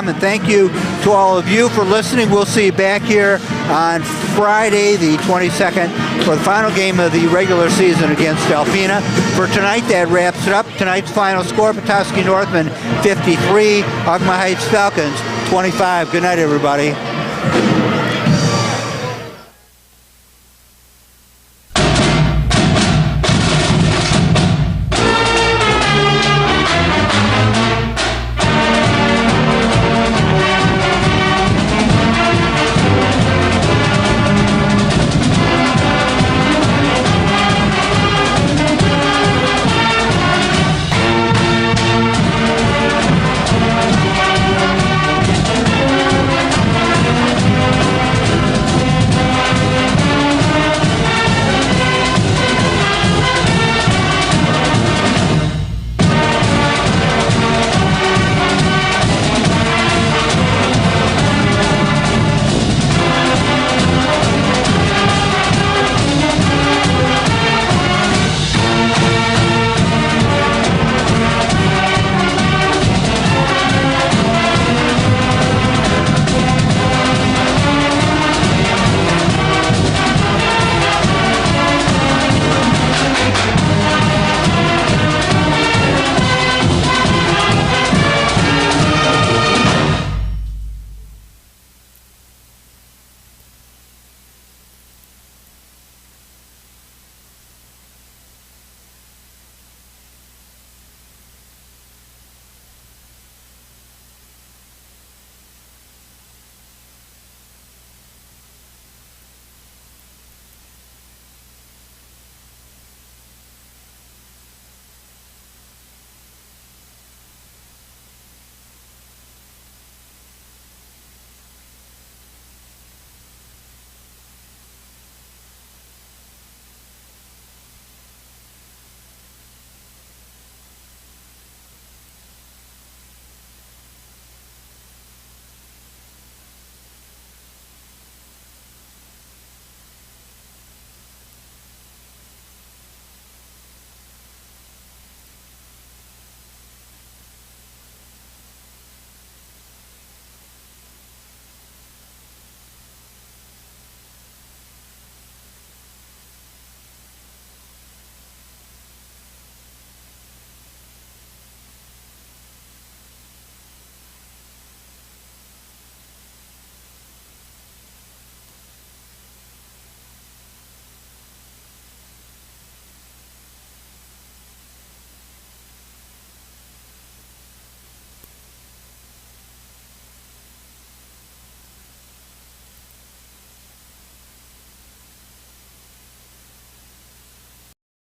And thank you to all of you for listening. We'll see you back here on Friday the 22nd for the final game of the regular season against Delphina. For tonight, that wraps it up. Tonight's final score, Petoskey Northman 53, Ogemaw Heights Falcons 25. Good night, everybody.